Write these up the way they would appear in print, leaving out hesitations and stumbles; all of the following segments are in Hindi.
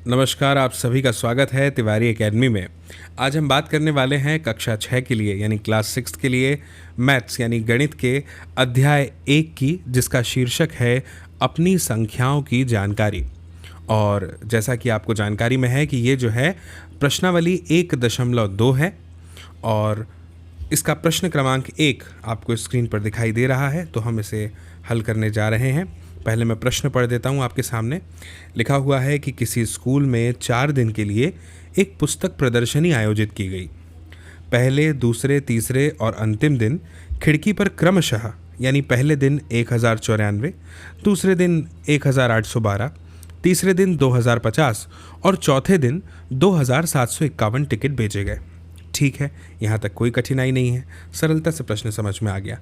नमस्कार, आप सभी का स्वागत है तिवारी एकेडमी में। आज हम बात करने वाले हैं कक्षा 6 के लिए यानी क्लास 6 के लिए मैथ्स यानी गणित के अध्याय 1 की, जिसका शीर्षक है अपनी संख्याओं की जानकारी। और जैसा कि आपको जानकारी में है कि ये जो है प्रश्नावली 1.2 है और इसका प्रश्न क्रमांक 1 आपको स्क्रीन पर दिखाई दे रहा है, तो हम इसे हल करने जा रहे हैं। पहले मैं प्रश्न पढ़ देता हूँ आपके सामने। लिखा हुआ है कि किसी स्कूल में 4 दिन के लिए एक पुस्तक प्रदर्शनी आयोजित की गई। पहले, दूसरे, तीसरे और अंतिम दिन खिड़की पर क्रमशः यानी पहले दिन 1094, दूसरे दिन 1812, तीसरे दिन 2050 और चौथे दिन 2751 टिकट बेचे गए। ठीक है, यहाँ तक कोई कठिनाई नहीं है, सरलता से प्रश्न समझ में आ गया।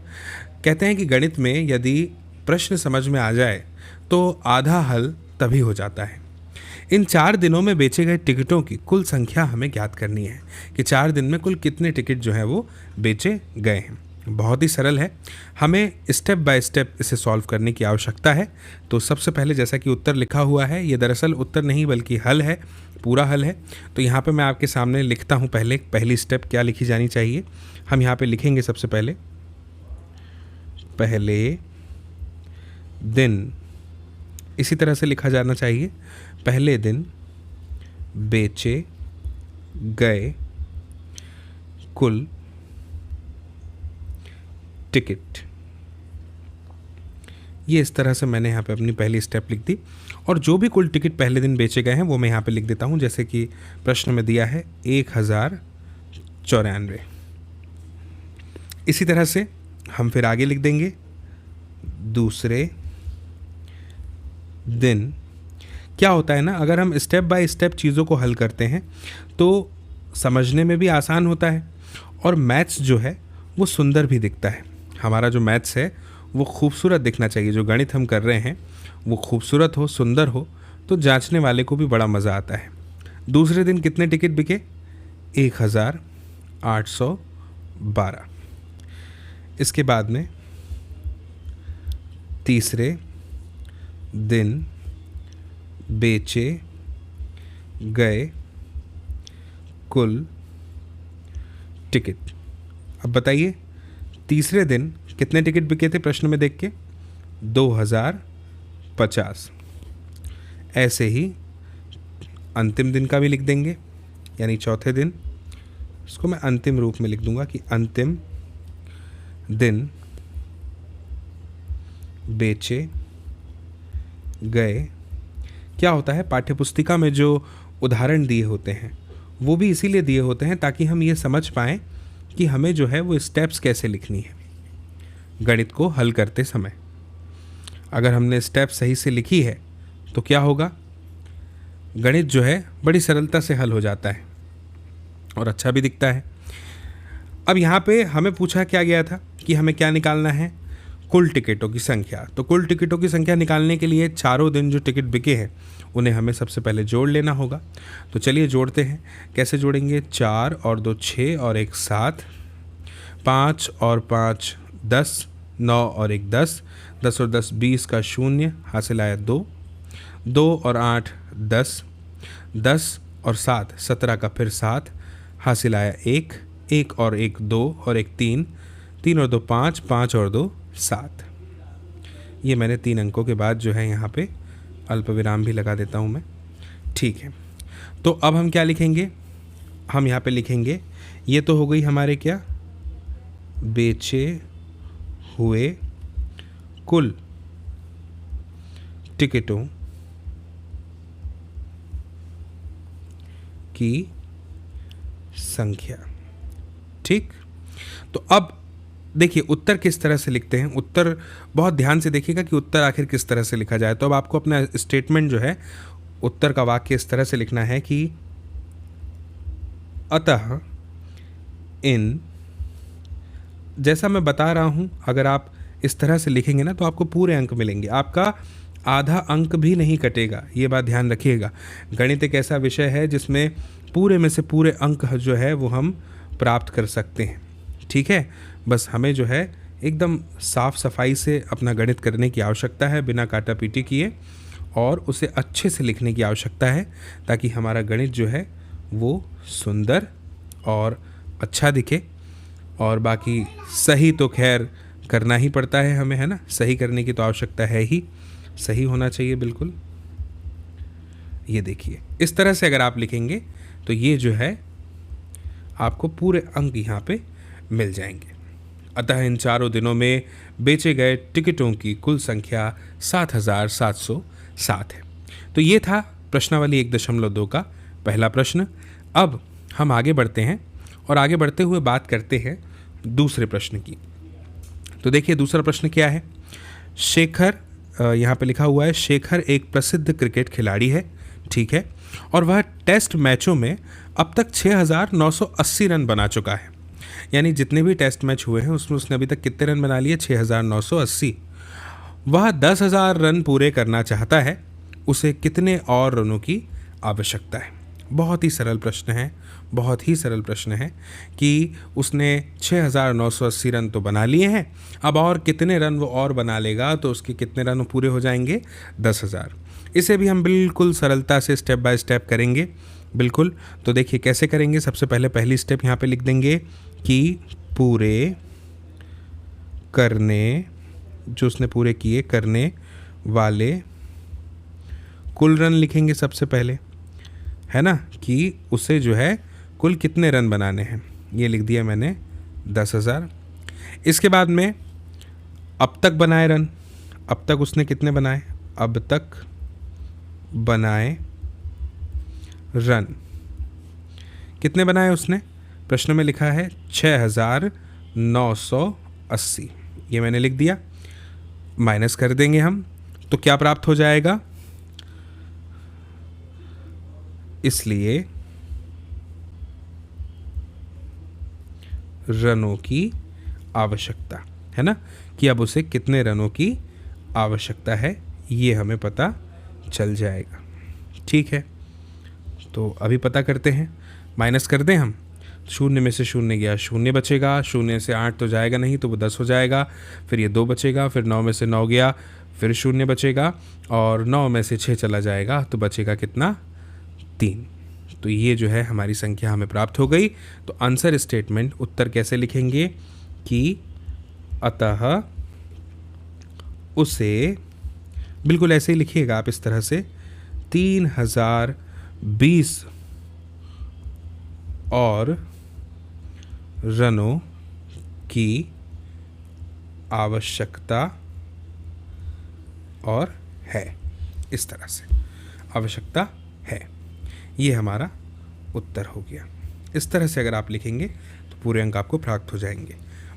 कहते हैं कि गणित में यदि प्रश्न समझ में आ जाए तो आधा हल तभी हो जाता है। इन 4 दिनों में बेचे गए टिकटों की कुल संख्या हमें ज्ञात करनी है कि 4 दिन में कुल कितने टिकट जो है वो बेचे गए हैं। बहुत ही सरल है, हमें स्टेप बाय स्टेप इसे सॉल्व करने की आवश्यकता है। तो सबसे पहले जैसा कि उत्तर लिखा हुआ है, ये दरअसल उत्तर नहीं बल्कि हल है, पूरा हल है। तो यहाँ पे मैं आपके सामने लिखता हूँ पहली स्टेप क्या लिखी जानी चाहिए। हम यहाँ पे लिखेंगे सबसे पहले दिन, इसी तरह से लिखा जाना चाहिए। पहले दिन बेचे गए कुल टिकट। ये इस तरह से मैंने यहाँ पे अपनी पहली स्टेप लिख दी और जो भी कुल टिकट पहले दिन बेचे गए हैं वो मैं यहाँ पे लिख देता हूँ, जैसे कि प्रश्न में दिया है 1094। इसी तरह से हम फिर आगे लिख देंगे दूसरे दिन। क्या होता है ना, अगर हम स्टेप बाय स्टेप चीज़ों को हल करते हैं तो समझने में भी आसान होता है और मैथ्स जो है वो सुंदर भी दिखता है। हमारा जो मैथ्स है वो खूबसूरत दिखना चाहिए, जो गणित हम कर रहे हैं वो खूबसूरत हो, सुंदर हो, तो जांचने वाले को भी बड़ा मज़ा आता है। दूसरे दिन कितने टिकट बिके? 1812। इसके बाद में तीसरे दिन बेचे गए कुल टिकट। अब बताइए तीसरे दिन कितने टिकट बिके थे प्रश्न में देख के? 2050। ऐसे ही अंतिम दिन का भी लिख देंगे, यानी चौथे दिन। इसको मैं अंतिम रूप में लिख दूंगा कि अंतिम दिन बेचे गए। क्या होता है, पाठ्यपुस्तिका में जो उदाहरण दिए होते हैं वो भी इसीलिए दिए होते हैं ताकि हम ये समझ पाएँ कि हमें जो है वो स्टेप्स कैसे लिखनी है गणित को हल करते समय। अगर हमने स्टेप सही से लिखी है तो क्या होगा, गणित जो है बड़ी सरलता से हल हो जाता है और अच्छा भी दिखता है। अब यहाँ पे हमें पूछा क्या गया था कि हमें क्या निकालना है? कुल टिकटों की संख्या। तो कुल टिकटों की संख्या निकालने के लिए चारों दिन जो टिकट बिके हैं उन्हें हमें सबसे पहले जोड़ लेना होगा। तो चलिए जोड़ते हैं। कैसे जोड़ेंगे? 4 और 2 6 और 1 7, 5 और 5 10, 9 और 1 10, 10 और 10 20 का 0, हासिल आया 2, 2 और 8 10, 10 और 7 17 का फिर 7, हासिल आया 1, 1 और 1 2 और 1 3, 3 और 2 5, 5 और 2 7। ये मैंने 3 अंकों के बाद जो है यहाँ पे अल्प विराम भी लगा देता हूँ मैं। ठीक है, तो अब हम क्या लिखेंगे? हम यहाँ पे लिखेंगे, ये तो हो गई हमारे क्या, बेचे हुए कुल टिकटों की संख्या। ठीक, तो अब देखिए उत्तर किस तरह से लिखते हैं। उत्तर बहुत ध्यान से देखिएगा कि उत्तर आखिर किस तरह से लिखा जाए। तो अब आपको अपना स्टेटमेंट जो है, उत्तर का वाक्य इस तरह से लिखना है कि अतः इन, जैसा मैं बता रहा हूं, अगर आप इस तरह से लिखेंगे ना तो आपको पूरे अंक मिलेंगे, आपका आधा अंक भी नहीं कटेगा। ये बात ध्यान रखिएगा। गणित एक ऐसा विषय है जिसमें पूरे में से पूरे अंक जो है वो हम प्राप्त कर सकते हैं। ठीक है, बस हमें जो है एकदम साफ सफाई से अपना गणित करने की आवश्यकता है, बिना काटा पीटी किए। और उसे अच्छे से लिखने की आवश्यकता है ताकि हमारा गणित जो है वो सुंदर और अच्छा दिखे। और बाकी सही तो खैर करना ही पड़ता है हमें, है ना, सही करने की तो आवश्यकता है ही, सही होना चाहिए बिल्कुल। ये देखिए, इस तरह से अगर आप लिखेंगे तो ये जो है आपको पूरे अंक यहाँ पे मिल जाएंगे। अतः इन चारों दिनों में बेचे गए टिकटों की कुल संख्या 7,707 है। तो ये था प्रश्नावली 1.2 का पहला प्रश्न। अब हम आगे बढ़ते हैं और आगे बढ़ते हुए बात करते हैं दूसरे प्रश्न की। तो देखिए दूसरा प्रश्न क्या है। शेखर, यहाँ पे लिखा हुआ है शेखर एक प्रसिद्ध क्रिकेट खिलाड़ी है, ठीक है, और वह टेस्ट मैचों में अब तक 6,980 रन बना चुका है। यानी जितने भी टेस्ट मैच हुए हैं उसमें उसने अभी तक कितने रन बना लिए? 6,980। वह 10,000 रन पूरे करना चाहता है, उसे कितने और रनों की आवश्यकता है? बहुत ही सरल प्रश्न है, बहुत ही सरल प्रश्न है कि उसने 6,980 रन तो बना लिए हैं, अब और कितने रन वो और बना लेगा तो उसके कितने रन पूरे हो जाएंगे? 10,000। इसे भी हम बिल्कुल सरलता से स्टेप बाय स्टेप करेंगे, बिल्कुल। तो देखिए कैसे करेंगे। सबसे पहले पहली स्टेप यहाँ पे लिख देंगे कि पूरे करने, जो उसने पूरे किए, करने वाले कुल रन लिखेंगे सबसे पहले, है ना, कि उसे जो है कुल कितने रन बनाने हैं। ये लिख दिया मैंने 10,000। इसके बाद में अब तक बनाए रन, अब तक उसने कितने बनाए? अब तक बनाए रन कितने बनाए उसने? प्रश्न में लिखा है 6,980। ये मैंने लिख दिया। माइनस कर देंगे हम तो क्या प्राप्त हो जाएगा? इसलिए रनों की आवश्यकता, है ना, कि अब उसे कितने रनों की आवश्यकता है ये हमें पता चल जाएगा। ठीक है, तो अभी पता करते हैं। माइनस कर दें हम, शून्य में से शून्य गया, शून्य बचेगा, शून्य से 8 तो जाएगा नहीं तो वो 10 हो जाएगा, फिर ये 2 बचेगा, फिर 9 में से 9 गया, फिर शून्य बचेगा, और 9 में से 6 चला जाएगा तो बचेगा कितना? 3। तो ये जो है हमारी संख्या हमें प्राप्त हो गई। तो आंसर स्टेटमेंट, उत्तर कैसे लिखेंगे कि अतः उसे, बिल्कुल ऐसे ही लिखिएगा आप इस तरह से, 3,020 और रनों की आवश्यकता और है। इस तरह से आवश्यकता है, ये हमारा उत्तर हो गया। इस तरह से अगर आप लिखेंगे तो पूरे अंक आपको प्राप्त हो जाएंगे।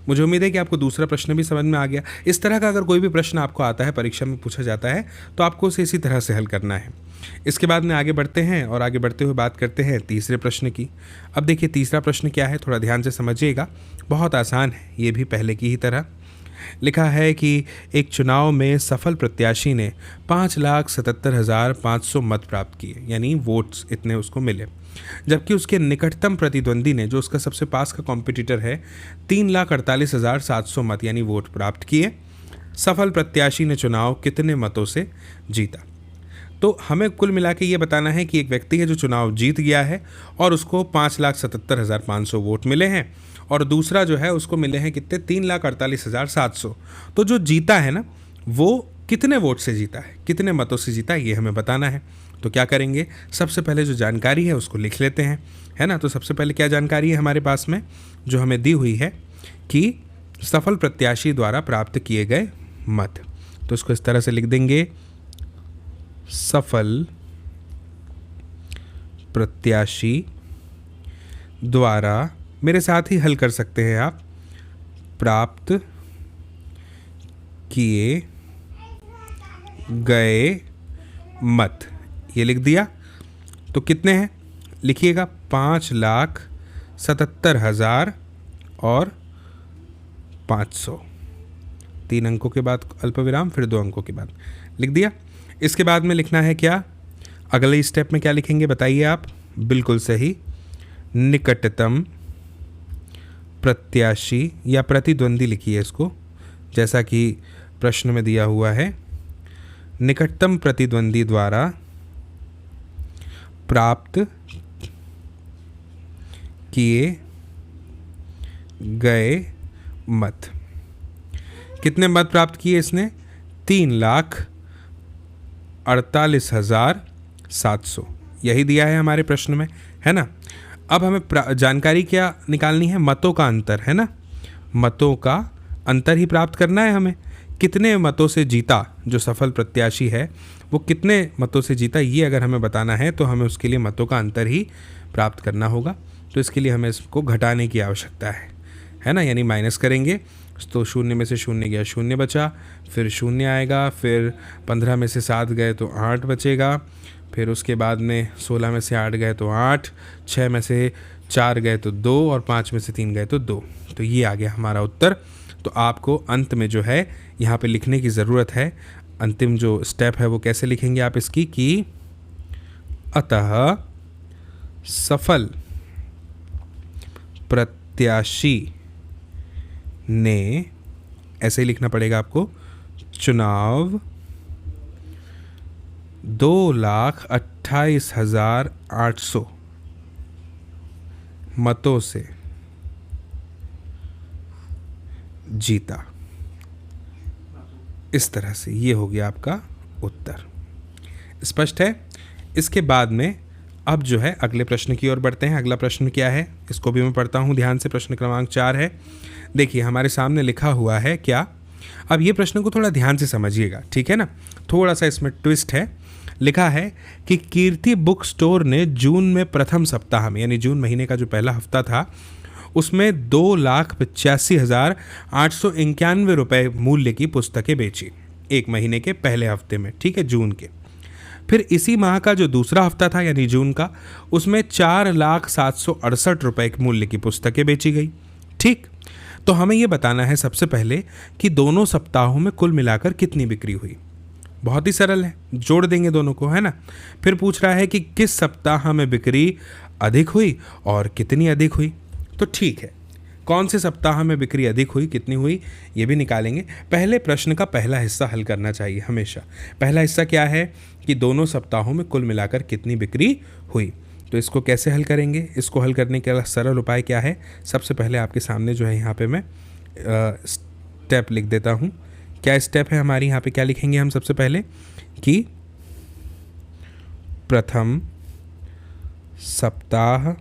मुझे उम्मीद है कि आपको दूसरा प्रश्न भी समझ में आ गया। इस तरह का अगर कोई भी प्रश्न आपको आता है, परीक्षा में पूछा जाता है, तो आपको उसे इसी तरह से हल करना है। इसके बाद में आगे बढ़ते हैं और आगे बढ़ते हुए बात करते हैं तीसरे प्रश्न की। अब देखिए तीसरा प्रश्न क्या है, थोड़ा ध्यान से समझिएगा। बहुत आसान है, ये भी पहले की ही तरह। लिखा है कि एक चुनाव में सफल प्रत्याशी ने 5,77,500 मत प्राप्त किए, यानी वोट्स इतने उसको मिले, जबकि उसके निकटतम प्रतिद्वंदी ने, जो उसका सबसे पास का कॉम्पिटिटर है, 3,48,700 मत यानी वोट प्राप्त किए। सफल प्रत्याशी ने चुनाव कितने मतों से जीता? तो हमें कुल मिला के ये बताना है कि एक व्यक्ति है जो चुनाव जीत गया है और उसको 5,77,500 वोट मिले हैं, और दूसरा जो है उसको मिले हैं कितने? 3,48,700। तो जो जीता है ना, वो कितने वोट से जीता है, कितने मतों से जीता है, ये हमें बताना है। तो क्या करेंगे, सबसे पहले जो जानकारी है उसको लिख लेते हैं, है ना। तो सबसे पहले क्या जानकारी है हमारे पास में, जो हमें दी हुई है कि सफल प्रत्याशी द्वारा प्राप्त किए गए मत। तो इसको इस तरह से लिख देंगे, सफल प्रत्याशी द्वारा, मेरे साथ ही हल कर सकते हैं आप, प्राप्त किए गए मत, ये लिख दिया। तो कितने हैं लिखिएगा, 5,77,000 और 500, 3 अंकों के बाद अल्पविराम, फिर 2 अंकों के बाद लिख दिया। इसके बाद में लिखना है क्या, अगले स्टेप में क्या लिखेंगे बताइए आप? बिल्कुल सही, निकटतम प्रत्याशी या प्रतिद्वंदी लिखिए इसको, जैसा कि प्रश्न में दिया हुआ है, निकटतम प्रतिद्वंदी द्वारा प्राप्त किए गए मत। कितने मत प्राप्त किए इसने? 3,48,700, यही दिया है हमारे प्रश्न में, है ना। अब हमें जानकारी क्या निकालनी है? मतों का अंतर, है ना। मतों का अंतर ही प्राप्त करना है हमें। कितने मतों से जीता जो सफल प्रत्याशी है, वो कितने मतों से जीता, ये अगर हमें बताना है तो हमें उसके लिए मतों का अंतर ही प्राप्त करना होगा। तो इसके लिए हमें इसको घटाने की आवश्यकता है ना, यानी माइनस करेंगे। तो 0 में से 0 गया, 0 बचा, फिर 0 आएगा, फिर 15 में से 7 गए तो 8 बचेगा, फिर उसके बाद में 16 में से 8 गए तो 8, 6 में से 4 गए तो 2 और 5 में से 3 गए तो 2। तो ये आ गया हमारा उत्तर। तो आपको अंत में जो है यहाँ पे लिखने की ज़रूरत है। अंतिम जो स्टेप है वो कैसे लिखेंगे आप इसकी, कि अतः सफल प्रत्याशी ने, ऐसे ही लिखना पड़ेगा आपको, चुनाव 2,28,800 मतों से जीता। इस तरह से ये हो गया आपका उत्तर। स्पष्ट है? इसके बाद में अब जो है अगले प्रश्न की ओर बढ़ते हैं। अगला प्रश्न क्या है, इसको भी मैं पढ़ता हूँ ध्यान से। प्रश्न क्रमांक 4 है। देखिए हमारे सामने लिखा हुआ है क्या, अब ये प्रश्न को थोड़ा ध्यान से समझिएगा, ठीक है ना। थोड़ा सा इसमें ट्विस्ट है। लिखा है कि कीर्ति बुक स्टोर ने जून में प्रथम सप्ताह में, यानी जून महीने का जो पहला हफ्ता था, उसमें 2,85,891 रुपये मूल्य की पुस्तकें बेची, एक महीने के पहले हफ्ते में, ठीक है, जून के। फिर इसी माह का जो दूसरा हफ्ता था यानी जून का, उसमें 4,768 रुपये के मूल्य की पुस्तकें बेची गई, ठीक। तो हमें ये बताना है सबसे पहले कि दोनों सप्ताहों में कुल मिलाकर कितनी बिक्री हुई। बहुत ही सरल है, जोड़ देंगे दोनों को, है ना। फिर पूछ रहा है कि किस सप्ताह में बिक्री अधिक हुई और कितनी अधिक हुई। तो ठीक है, कौन से सप्ताह में बिक्री अधिक हुई, कितनी हुई, ये भी निकालेंगे। पहले प्रश्न का पहला हिस्सा हल करना चाहिए हमेशा। पहला हिस्सा क्या है कि दोनों सप्ताहों में कुल मिलाकर कितनी बिक्री हुई। तो इसको कैसे हल करेंगे? इसको हल करने का सरल उपाय क्या है? सबसे पहले आपके सामने जो है यहाँ पे मैं स्टेप लिख देता हूँ। क्या स्टेप है हमारी यहाँ पे? क्या लिखेंगे हम सबसे पहले कि प्रथम सप्ताह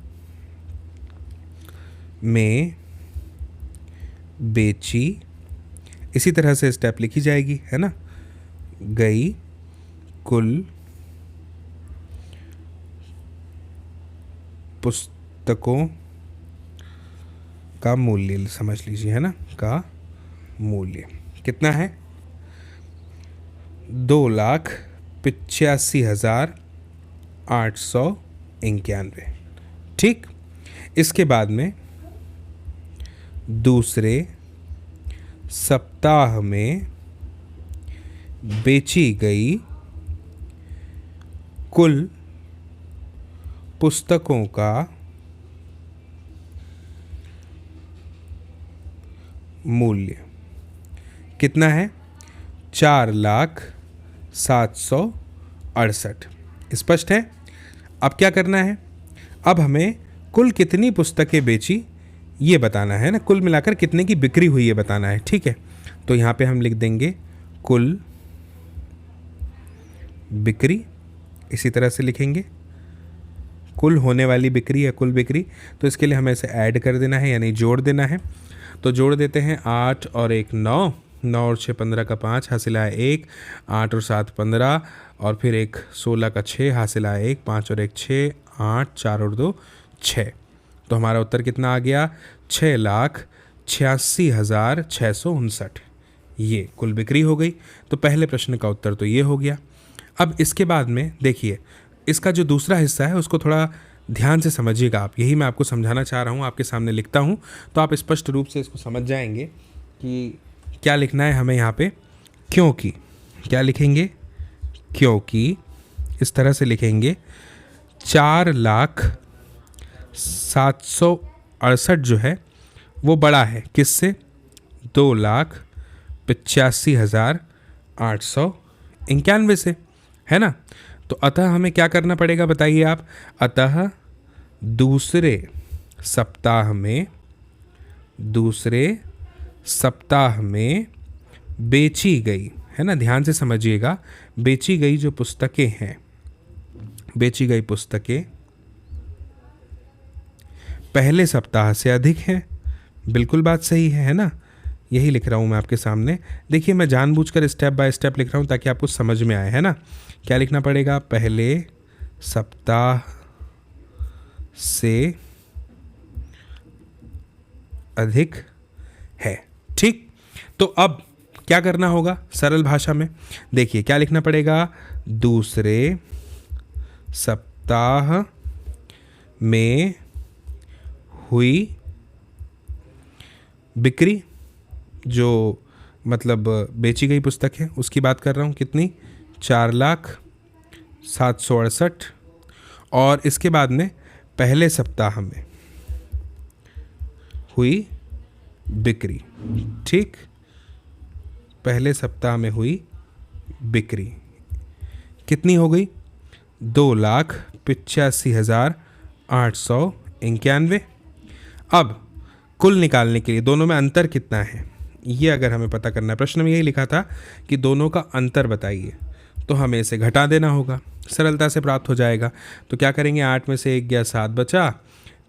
में बेची, इसी तरह से स्टेप लिखी जाएगी, है ना, गई कुल पुस्तकों का मूल्य, समझ लीजिए, है ना, का मूल्य कितना है? 2,85,891, ठीक। इसके बाद में दूसरे सप्ताह में बेची गई कुल पुस्तकों का मूल्य कितना है? 4,768। स्पष्ट है? अब क्या करना है? अब हमें कुल कितनी पुस्तकें बेची ये बताना है ना, कुल मिलाकर कितने की बिक्री हुई ये बताना है, ठीक है। तो यहाँ पे हम लिख देंगे कुल बिक्री, इसी तरह से लिखेंगे कुल होने वाली बिक्री या कुल बिक्री। तो इसके लिए हमें इसे ऐड कर देना है, यानी जोड़ देना है। तो जोड़ देते हैं, 8 और 1 9, 9 और 6 15 का 5, हासिल आया 1, 8 और 7 15, और फिर एक 16 का 6, हासिल आया 1, 5 और 1 6, 8, 4 और 2 6। तो हमारा उत्तर कितना आ गया? 6,86,659, ये कुल बिक्री हो गई। तो पहले प्रश्न का उत्तर तो ये हो गया। अब इसके बाद में देखिए, इसका जो दूसरा हिस्सा है उसको थोड़ा ध्यान से समझिएगा आप, यही मैं आपको समझाना चाह रहा हूँ, आपके सामने लिखता हूँ तो आप स्पष्ट रूप से इसको समझ जाएंगे कि क्या लिखना है हमें यहाँ पे। क्योंकि क्या लिखेंगे? क्योंकि इस तरह से लिखेंगे, 4,768 जो है वो बड़ा है किससे? 2,85,891 91 से, है ना। तो अतः हमें क्या करना पड़ेगा बताइए आप। अतः दूसरे सप्ताह में बेची गई, है ना, ध्यान से समझिएगा, बेची गई जो पुस्तकें हैं, बेची गई पुस्तकें पहले सप्ताह से अधिक हैं। बिल्कुल बात सही है ना। यही लिख रहा हूँ मैं आपके सामने। देखिए मैं जानबूझकर स्टेप बाय स्टेप लिख रहा हूँ ताकि आपको समझ में आए, है ना। क्या लिखना पड़ेगा, पहले सप्ताह से अधिक है, ठीक। तो अब क्या करना होगा सरल भाषा में, देखिए क्या लिखना पड़ेगा, दूसरे सप्ताह में हुई बिक्री, जो मतलब बेची गई पुस्तक है उसकी बात कर रहा हूँ, कितनी, 4,768। और इसके बाद में पहले सप्ताह में हुई बिक्री, ठीक, पहले सप्ताह में हुई बिक्री कितनी हो गई, 2,85,891। अब कुल निकालने के लिए दोनों में अंतर कितना है ये अगर हमें पता करना है, प्रश्न में यही लिखा था कि दोनों का अंतर बताइए, तो हमें इसे घटा देना होगा, सरलता से प्राप्त हो जाएगा। तो क्या करेंगे, 8 में से 1 गया 7 बचा,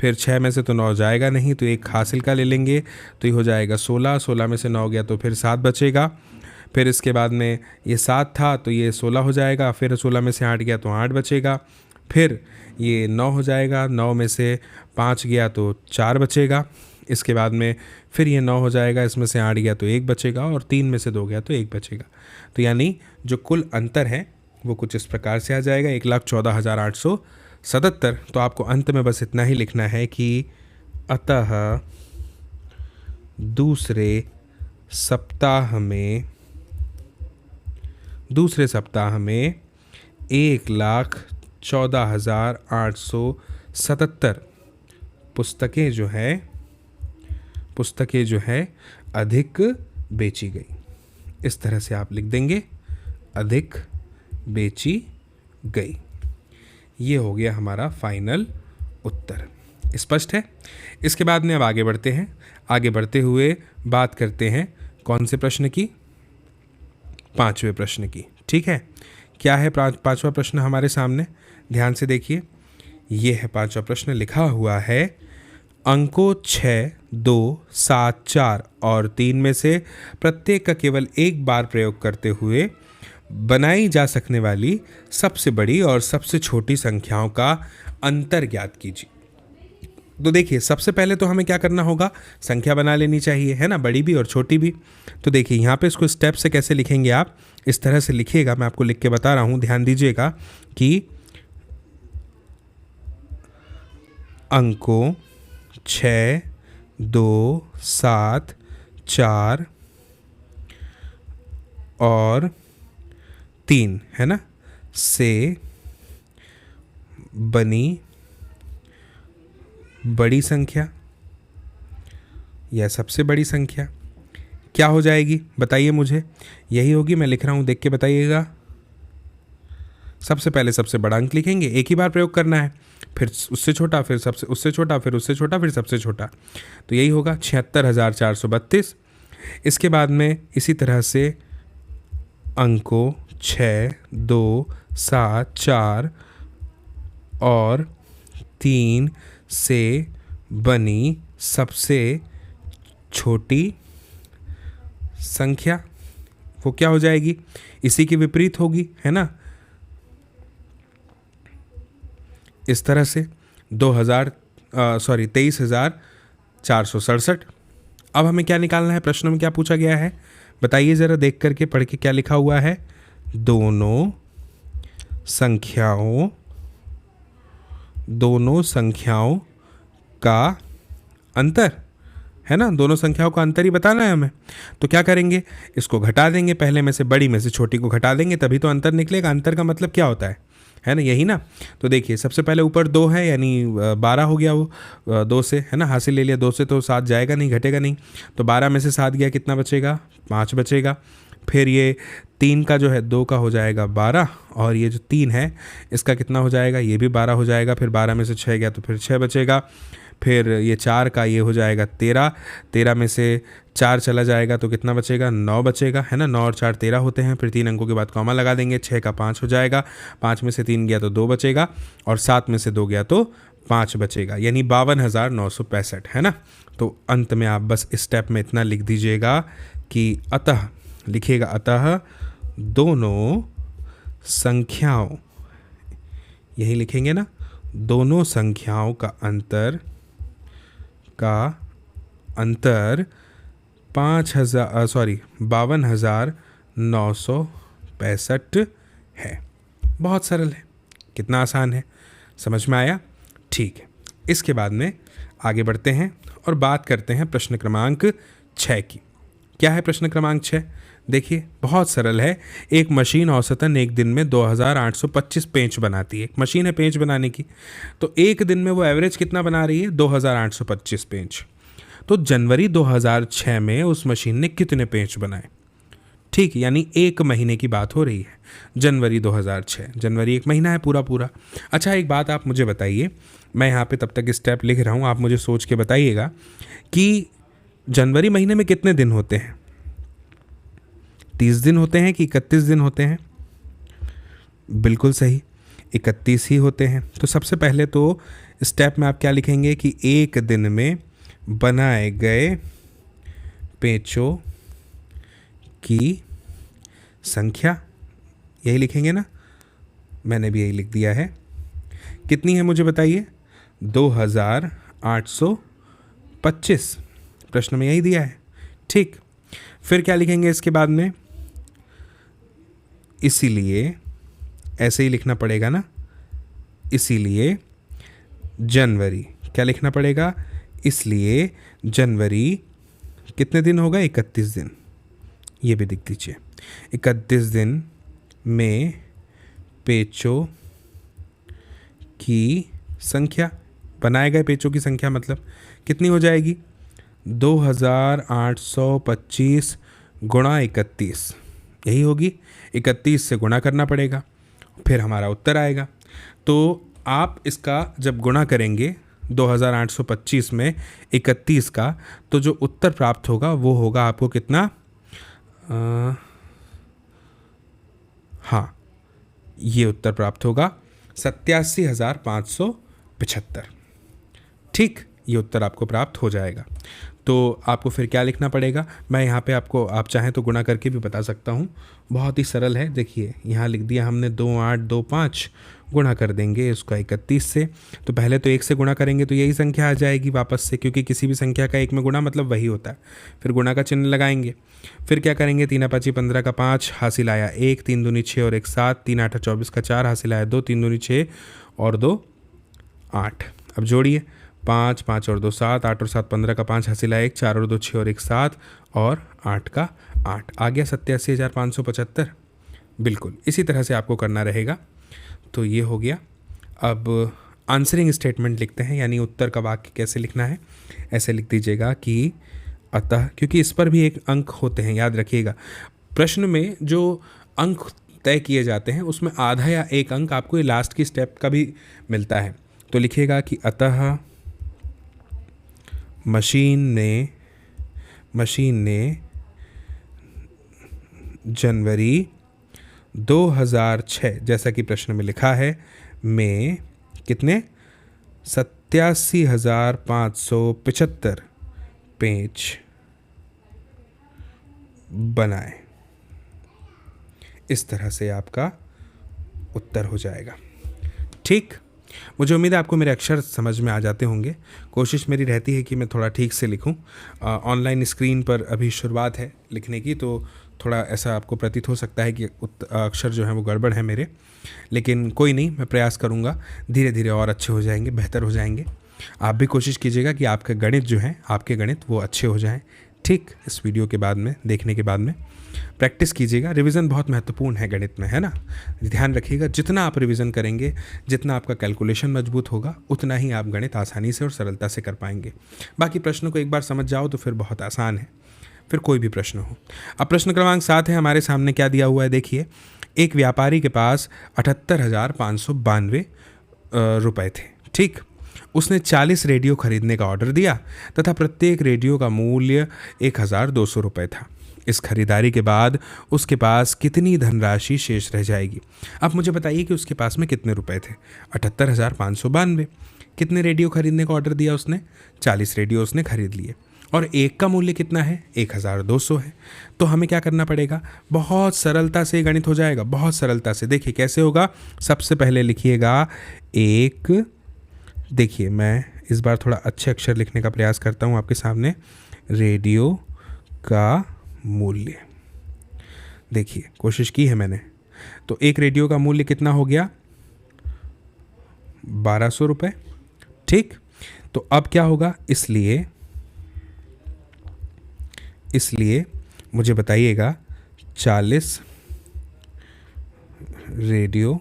फिर 6 में से तो 9 जाएगा नहीं, तो एक हासिल का ले लेंगे, तो ये हो जाएगा 16, 16 में से 9 गया तो फिर 7 बचेगा, फिर इसके बाद में ये 7 था तो ये 16 हो जाएगा, फिर 16 में से 8 गया तो 8 बचेगा, फिर ये 9 हो जाएगा, 9 में से 5 गया तो 4 बचेगा, इसके बाद में फिर ये 9 हो जाएगा, इसमें से 8 गया तो 1 बचेगा, और 3 में से 2 गया तो 1 बचेगा। तो यानी जो कुल अंतर है वो कुछ इस प्रकार से आ जाएगा, 1,14,877। तो आपको अंत में बस इतना ही लिखना है कि अतः दूसरे सप्ताह में 1,14,877 पुस्तकें जो है अधिक बेची गई। इस तरह से आप लिख देंगे, अधिक बेची गई। ये हो गया हमारा फाइनल उत्तर। स्पष्ट है। इसके बाद में अब आगे बढ़ते हैं। आगे बढ़ते हुए बात करते हैं कौन से प्रश्न की, 5वें प्रश्न की। ठीक है, क्या है 5वां प्रश्न हमारे सामने, ध्यान से देखिए। ये है 5वां प्रश्न, लिखा हुआ है अंकों 6, 2, 7, 4 और 3 में से प्रत्येक का केवल एक बार प्रयोग करते हुए बनाई जा सकने वाली सबसे बड़ी और सबसे छोटी संख्याओं का अंतर ज्ञात कीजिए। तो देखिए सबसे पहले तो हमें क्या करना होगा, संख्या बना लेनी चाहिए, है ना, बड़ी भी और छोटी भी। तो देखिए यहाँ पे इसको स्टेप से कैसे लिखेंगे आप, इस तरह से लिखिएगा, मैं आपको लिख के बता रहा हूँ, ध्यान दीजिएगा कि अंकों 6, 2, 7, 4 और 3, है ना, से बनी बड़ी संख्या या सबसे बड़ी संख्या क्या हो जाएगी बताइए मुझे। यही होगी, मैं लिख रहा हूँ, देख के बताइएगा। सबसे पहले सबसे बड़ा अंक लिखेंगे, एक ही बार प्रयोग करना है, फिर उससे छोटा, फिर सबसे उससे छोटा, फिर उससे छोटा, फिर सबसे छोटा। तो यही होगा 76,432। इसके बाद में इसी तरह से अंकों 6, 2, 7, 4 और 3 से बनी सबसे छोटी संख्या वो क्या हो जाएगी, इसी की विपरीत होगी, है ना। इस तरह से 23,467। अब हमें क्या निकालना है, प्रश्न में क्या पूछा गया है बताइए ज़रा, देख करके पढ़ के क्या लिखा हुआ है, दोनों संख्याओं का अंतर, है ना, दोनों संख्याओं का अंतर ही बताना है हमें। तो क्या करेंगे, इसको घटा देंगे, पहले में से बड़ी में से छोटी को घटा देंगे, तभी तो अंतर निकलेगा। अंतर का मतलब क्या होता है ना, यही ना। तो देखिए सबसे पहले ऊपर 2 है, यानी 12 हो गया, वो 2 से, है ना, हासिल ले लिया, 2 से तो 7 जाएगा नहीं, घटेगा नहीं, तो 12 में से 7 गया, कितना बचेगा, 5 बचेगा। फिर ये 3 का जो है 2 का हो जाएगा 12, और ये जो 3 है इसका कितना हो जाएगा, ये भी 12 हो जाएगा। फिर 12 में से 6 गया तो फिर 6 बचेगा। फिर ये 4 का ये हो जाएगा 13, 13 में से 4 चला जाएगा तो कितना बचेगा, 9 बचेगा, है ना। 9 और 4 13 होते हैं। फिर 3 अंकों के बाद कॉमा लगा देंगे। 6 का 5 हो जाएगा, 5 में से 3 गया तो 2 बचेगा, और 7 में से 2 गया तो 5 बचेगा, यानी 52,965, है ना। तो अंत में आप बस इस स्टेप में इतना लिख दीजिएगा कि अतः, लिखिएगा अतः दोनों संख्याओं, यही लिखेंगे ना, दोनों संख्याओं का अंतर 52,965 है। बहुत सरल है, कितना आसान है, समझ में आया? ठीक है, इसके बाद में आगे बढ़ते हैं और बात करते हैं प्रश्न क्रमांक 6 की। क्या है प्रश्न क्रमांक 6? देखिए बहुत सरल है। एक मशीन औसतन एक दिन में 2825 पेंच बनाती है। एक मशीन है पेंच बनाने की, तो एक दिन में वो एवरेज कितना बना रही है, 2825 पेंच। तो जनवरी 2006 में उस मशीन ने कितने पेंच बनाए? ठीक, यानी एक महीने की बात हो रही है, जनवरी 2006। जनवरी एक महीना है पूरा पूरा। अच्छा एक बात आप मुझे बताइए, मैं यहाँ पे तब तक स्टेप लिख रहा हूँ, आप मुझे सोच के बताइएगा कि जनवरी महीने में कितने दिन होते हैं? 30 दिन होते हैं कि 31 दिन होते हैं? बिल्कुल सही, 31 ही होते हैं। तो सबसे पहले तो स्टेप में आप क्या लिखेंगे कि एक दिन में बनाए गए पेंचों की संख्या, यही लिखेंगे ना, मैंने भी यही लिख दिया है। कितनी है मुझे बताइए, 2825, प्रश्न में यही दिया है। ठीक, फिर क्या लिखेंगे इसके बाद में, इसीलिए, ऐसे ही लिखना पड़ेगा ना, इसीलिए जनवरी, क्या लिखना पड़ेगा, इसलिए जनवरी कितने दिन होगा, 31 दिन, ये भी लिख दीजिए। 31 दिन में पेंचों की संख्या, बनाए गए पेंचों की संख्या मतलब कितनी हो जाएगी, 2825 गुणा 31, यही होगी। 31 से गुणा करना पड़ेगा, फिर हमारा उत्तर आएगा। तो आप इसका जब गुणा करेंगे 2825 में 31 का, तो जो उत्तर प्राप्त होगा वो होगा आपको कितना, हाँ, ये उत्तर प्राप्त होगा 87,575। ठीक, ये उत्तर आपको प्राप्त हो जाएगा। तो आपको फिर क्या लिखना पड़ेगा, मैं यहाँ पे आपको, आप चाहें तो गुणा करके भी बता सकता हूँ, बहुत ही सरल है। देखिए यहाँ लिख दिया हमने 2825, गुणा कर देंगे उसका 31 से। तो पहले तो 1 से गुणा करेंगे तो यही संख्या आ जाएगी वापस से, क्योंकि किसी भी संख्या का 1 में गुणा मतलब वही होता है। फिर गुणा का चिन्ह लगाएंगे, फिर क्या करेंगे, 3 5 15 का 5 हासिल आया 1, 3 दूनी 6 और 1 7, 3 8 24 का 4 हासिल आया 2, 3 दूनी 6 और 2 8। अब जोड़िए, 5 5 और 2 7, 8 और 7 15 का 5 हासिल आया 1, 4 और 2 6 और 1 7 और 8 का 8, आ गया 87,575। बिल्कुल इसी तरह से आपको करना रहेगा। तो ये हो गया। अब आंसरिंग स्टेटमेंट लिखते हैं, यानी उत्तर का वाक्य कैसे लिखना है। ऐसे लिख दीजिएगा कि अतः, क्योंकि इस पर भी एक अंक होते हैं, याद रखिएगा। प्रश्न में जो अंक तय किए जाते हैं उसमें आधा या एक अंक आपको ये लास्ट की स्टेप का भी मिलता है। तो लिखिएगा कि अतः मशीन ने जनवरी 2006, जैसा कि प्रश्न में लिखा है, में कितने, 87,575 पेंच बनाए। इस तरह से आपका उत्तर हो जाएगा। ठीक, मुझे उम्मीद है आपको मेरे अक्षर समझ में आ जाते होंगे। कोशिश मेरी रहती है कि मैं थोड़ा ठीक से लिखूं। ऑनलाइन स्क्रीन पर अभी शुरुआत है लिखने की, तो थोड़ा ऐसा आपको प्रतीत हो सकता है कि अक्षर जो हैं वो गड़बड़ है मेरे, लेकिन कोई नहीं, मैं प्रयास करूंगा, धीरे धीरे और अच्छे हो जाएंगे, बेहतर हो जाएंगे। आप भी कोशिश कीजिएगा कि आपके गणित जो हैं, आपके गणित वो अच्छे हो जाएं। ठीक, इस वीडियो के बाद में, देखने के बाद में प्रैक्टिस कीजिएगा। रिवीजन बहुत महत्वपूर्ण है गणित में, है ना। ध्यान रखिएगा, जितना आप रिवीजन करेंगे, जितना आपका कैलकुलेशन मजबूत होगा, उतना ही आप गणित आसानी से और सरलता से कर पाएंगे। बाकी प्रश्नों को एक बार समझ जाओ तो फिर बहुत आसान है। फिर कोई भी प्रश्न हो। अब प्रश्न क्रमांक 7 है हमारे सामने, क्या दिया हुआ है देखिए। एक व्यापारी के पास 78,592 रुपए थे, ठीक। उसने 40 रेडियो खरीदने का ऑर्डर दिया तथा प्रत्येक रेडियो का मूल्य 1,200 रुपये था। इस खरीदारी के बाद उसके पास कितनी धनराशि शेष रह जाएगी? अब मुझे बताइए कि उसके पास में कितने रुपए थे। 78,592। कितने रेडियो खरीदने का ऑर्डर दिया उसने? 40 रेडियो उसने खरीद लिए और एक का मूल्य कितना है? 1,200 है। तो हमें क्या करना पड़ेगा? बहुत सरलता से गणित हो जाएगा, बहुत सरलता से। देखिए कैसे होगा। सबसे पहले लिखिएगा एक, देखिए मैं इस बार थोड़ा अच्छे अक्षर लिखने का प्रयास करता हूँ आपके सामने। रेडियो का मूल्य, देखिए कोशिश की है मैंने। तो एक रेडियो का मूल्य कितना हो गया? 1,200 रुपये, ठीक। तो अब क्या होगा? इसलिए मुझे बताइएगा 40 रेडियो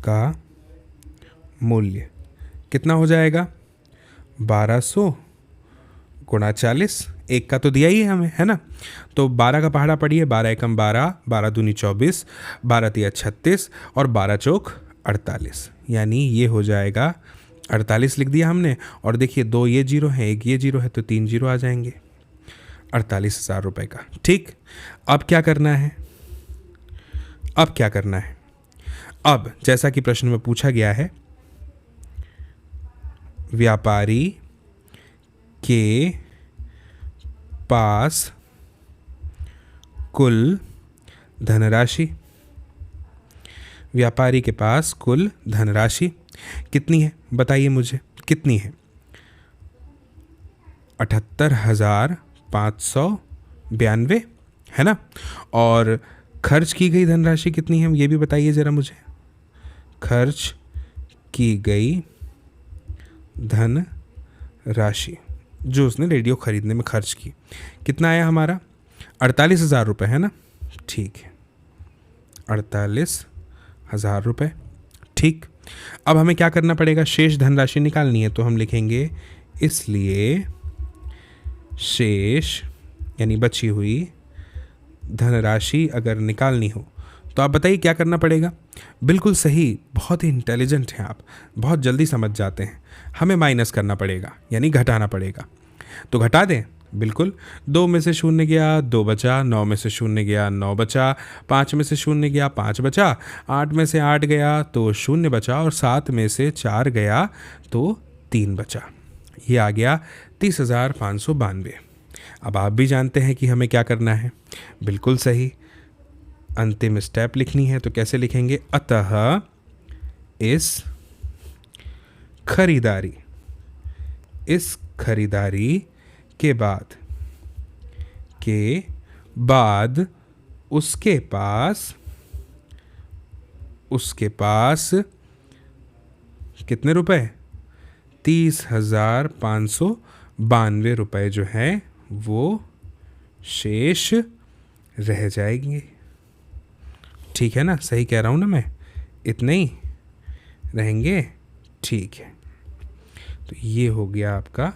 का मूल्य कितना हो जाएगा? 1,200 गुणा 40, एक का तो दिया ही है हमें, है ना। तो 12 का पहाड़ा पढ़िए, 12 एकम 12, 12 दूनी 24, 12 तिया 36 और 12 चौक 48, यानी ये हो जाएगा 48 लिख दिया हमने। और देखिए 2 ये जीरो है, एक ये जीरो है, तो 3 जीरो आ जाएंगे। 48,000 रुपये का, ठीक। अब क्या करना है? अब जैसा कि प्रश्न में पूछा गया है, व्यापारी के पास कुल धनराशि, व्यापारी के पास कुल धनराशि कितनी है? बताइए मुझे कितनी है? 78,592 है ना। और खर्च की गई धनराशि कितनी है ये भी बताइए ज़रा मुझे। खर्च की गई धन राशि जो उसने रेडियो खरीदने में खर्च की, कितना आया हमारा? 48,000 रुपये, है ना। ठीक है, 48,000 रुपये, ठीक। अब हमें क्या करना पड़ेगा? शेष धनराशि निकालनी है। तो हम लिखेंगे इसलिए शेष यानी बची हुई धनराशि अगर निकालनी हो तो आप बताइए क्या करना पड़ेगा? बिल्कुल सही, बहुत ही इंटेलिजेंट हैं आप, बहुत जल्दी समझ जाते हैं। हमें माइनस करना पड़ेगा यानी घटाना पड़ेगा। तो घटा दें, बिल्कुल। 2 में से 0 गया, 2 बचा। 9 में से 0 गया, 9 बचा। 5 में से 0 गया, 5 बचा। 8 में से 8 गया तो 0 बचा। और 7 में से 4 गया तो 3 बचा। ये आ गया 30,592। अब आप भी जानते हैं कि हमें क्या करना है। बिल्कुल सही, अंतिम स्टेप लिखनी है। तो कैसे लिखेंगे? अतः इस खरीदारी के बाद उसके पास कितने रुपए? 30,592 रुपए जो है वो शेष रह जाएंगे। ठीक है ना, सही कह रहा हूँ ना मैं? इतने ही रहेंगे, ठीक है। तो ये हो गया आपका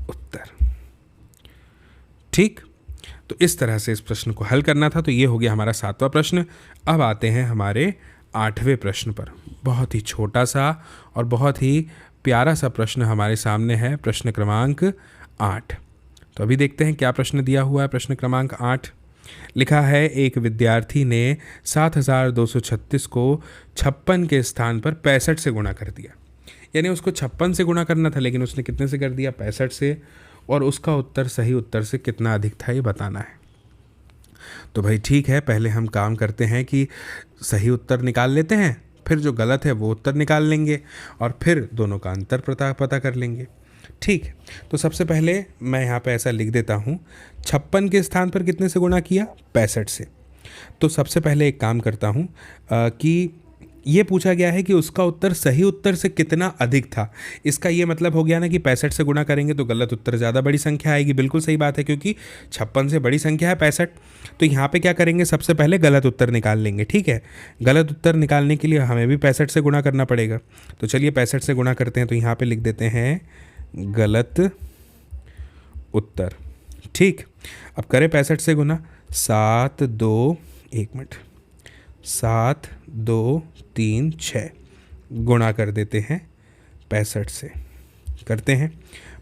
उत्तर, ठीक। तो इस तरह से इस प्रश्न को हल करना था। तो ये हो गया हमारा 7वां प्रश्न। अब आते हैं हमारे 8वें प्रश्न पर। बहुत ही छोटा सा और बहुत ही प्यारा सा प्रश्न हमारे सामने है, प्रश्न क्रमांक 8। तो अभी देखते हैं क्या प्रश्न दिया हुआ है। प्रश्न क्रमांक 8 लिखा है, एक विद्यार्थी ने 7,236 को 56 के स्थान पर 65 से गुणा कर दिया। यानी उसको 56 से गुणा करना था, लेकिन उसने कितने से कर दिया? 65 से। और उसका उत्तर सही उत्तर से कितना अधिक था ये बताना है। तो भाई ठीक है, पहले हम काम करते हैं कि सही उत्तर निकाल लेते हैं, फिर जो गलत है वो उत्तर निकाल लेंगे और फिर दोनों का अंतर पता कर लेंगे। ठीक, तो सबसे पहले मैं यहाँ पे ऐसा लिख देता हूँ, 56 के स्थान पर कितने से गुणा किया? 65 से। तो सबसे पहले एक काम करता हूँ कि ये पूछा गया है कि उसका उत्तर सही उत्तर से कितना अधिक था। इसका ये मतलब हो गया ना कि 65 से गुणा करेंगे तो गलत उत्तर ज़्यादा बड़ी संख्या आएगी। बिल्कुल सही बात है, क्योंकि 56 से बड़ी संख्या है 65। तो यहाँ पे क्या करेंगे? सबसे पहले गलत उत्तर निकाल लेंगे। ठीक है, गलत उत्तर निकालने के लिए हमें भी 65 से गुणा करना पड़ेगा। तो चलिए 65 से गुणा करते हैं। तो यहाँ पर लिख देते हैं गलत उत्तर। ठीक, अब करें 65 से गुना। 7 2, 1 मिनट, 7 2 3 6 गुणा कर देते हैं 65 से। करते हैं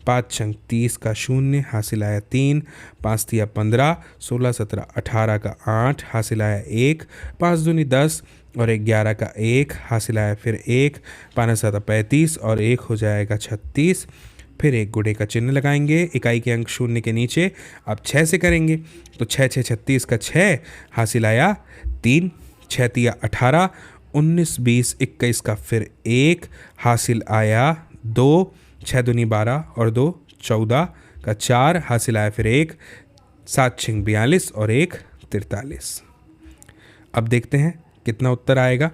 5 छंग 30 का 0 हासिल आया 3, 5 तिया 15, 16 17 18 का 8 हासिल आया 1, 5 दूनी 10 और 11 का 1 हासिल आया फिर 1, 5 7 35 और 1 हो जाएगा 36। फिर एक गुणे का चिन्ह लगाएंगे इकाई के अंक 0 के नीचे। अब 6 से करेंगे तो 6 6 36 का 6 हासिल आया 3, 6 तिया 18, 19 20 21 का फिर 1 हासिल आया 2, 6 दूनी 12 और 2 14 का 4 हासिल आया फिर 1, 7 6 42 और 1 43। अब देखते हैं कितना उत्तर आएगा।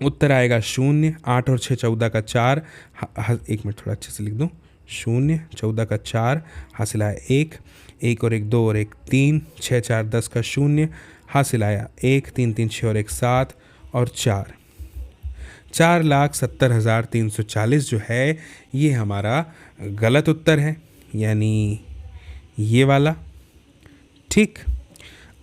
उत्तर आएगा 0, 8 और 6 14 का 4, 1 मिनट थोड़ा अच्छे से लिख दूँ, 0 14 का 4 हासिल आया 1, 1 और 1 2 और 1 3, 6 4 10 का 0 हासिल आया 1, 3 3 6 और 1 7 और 4, 4,70,340 जो है ये हमारा गलत उत्तर है, यानी ये वाला। ठीक,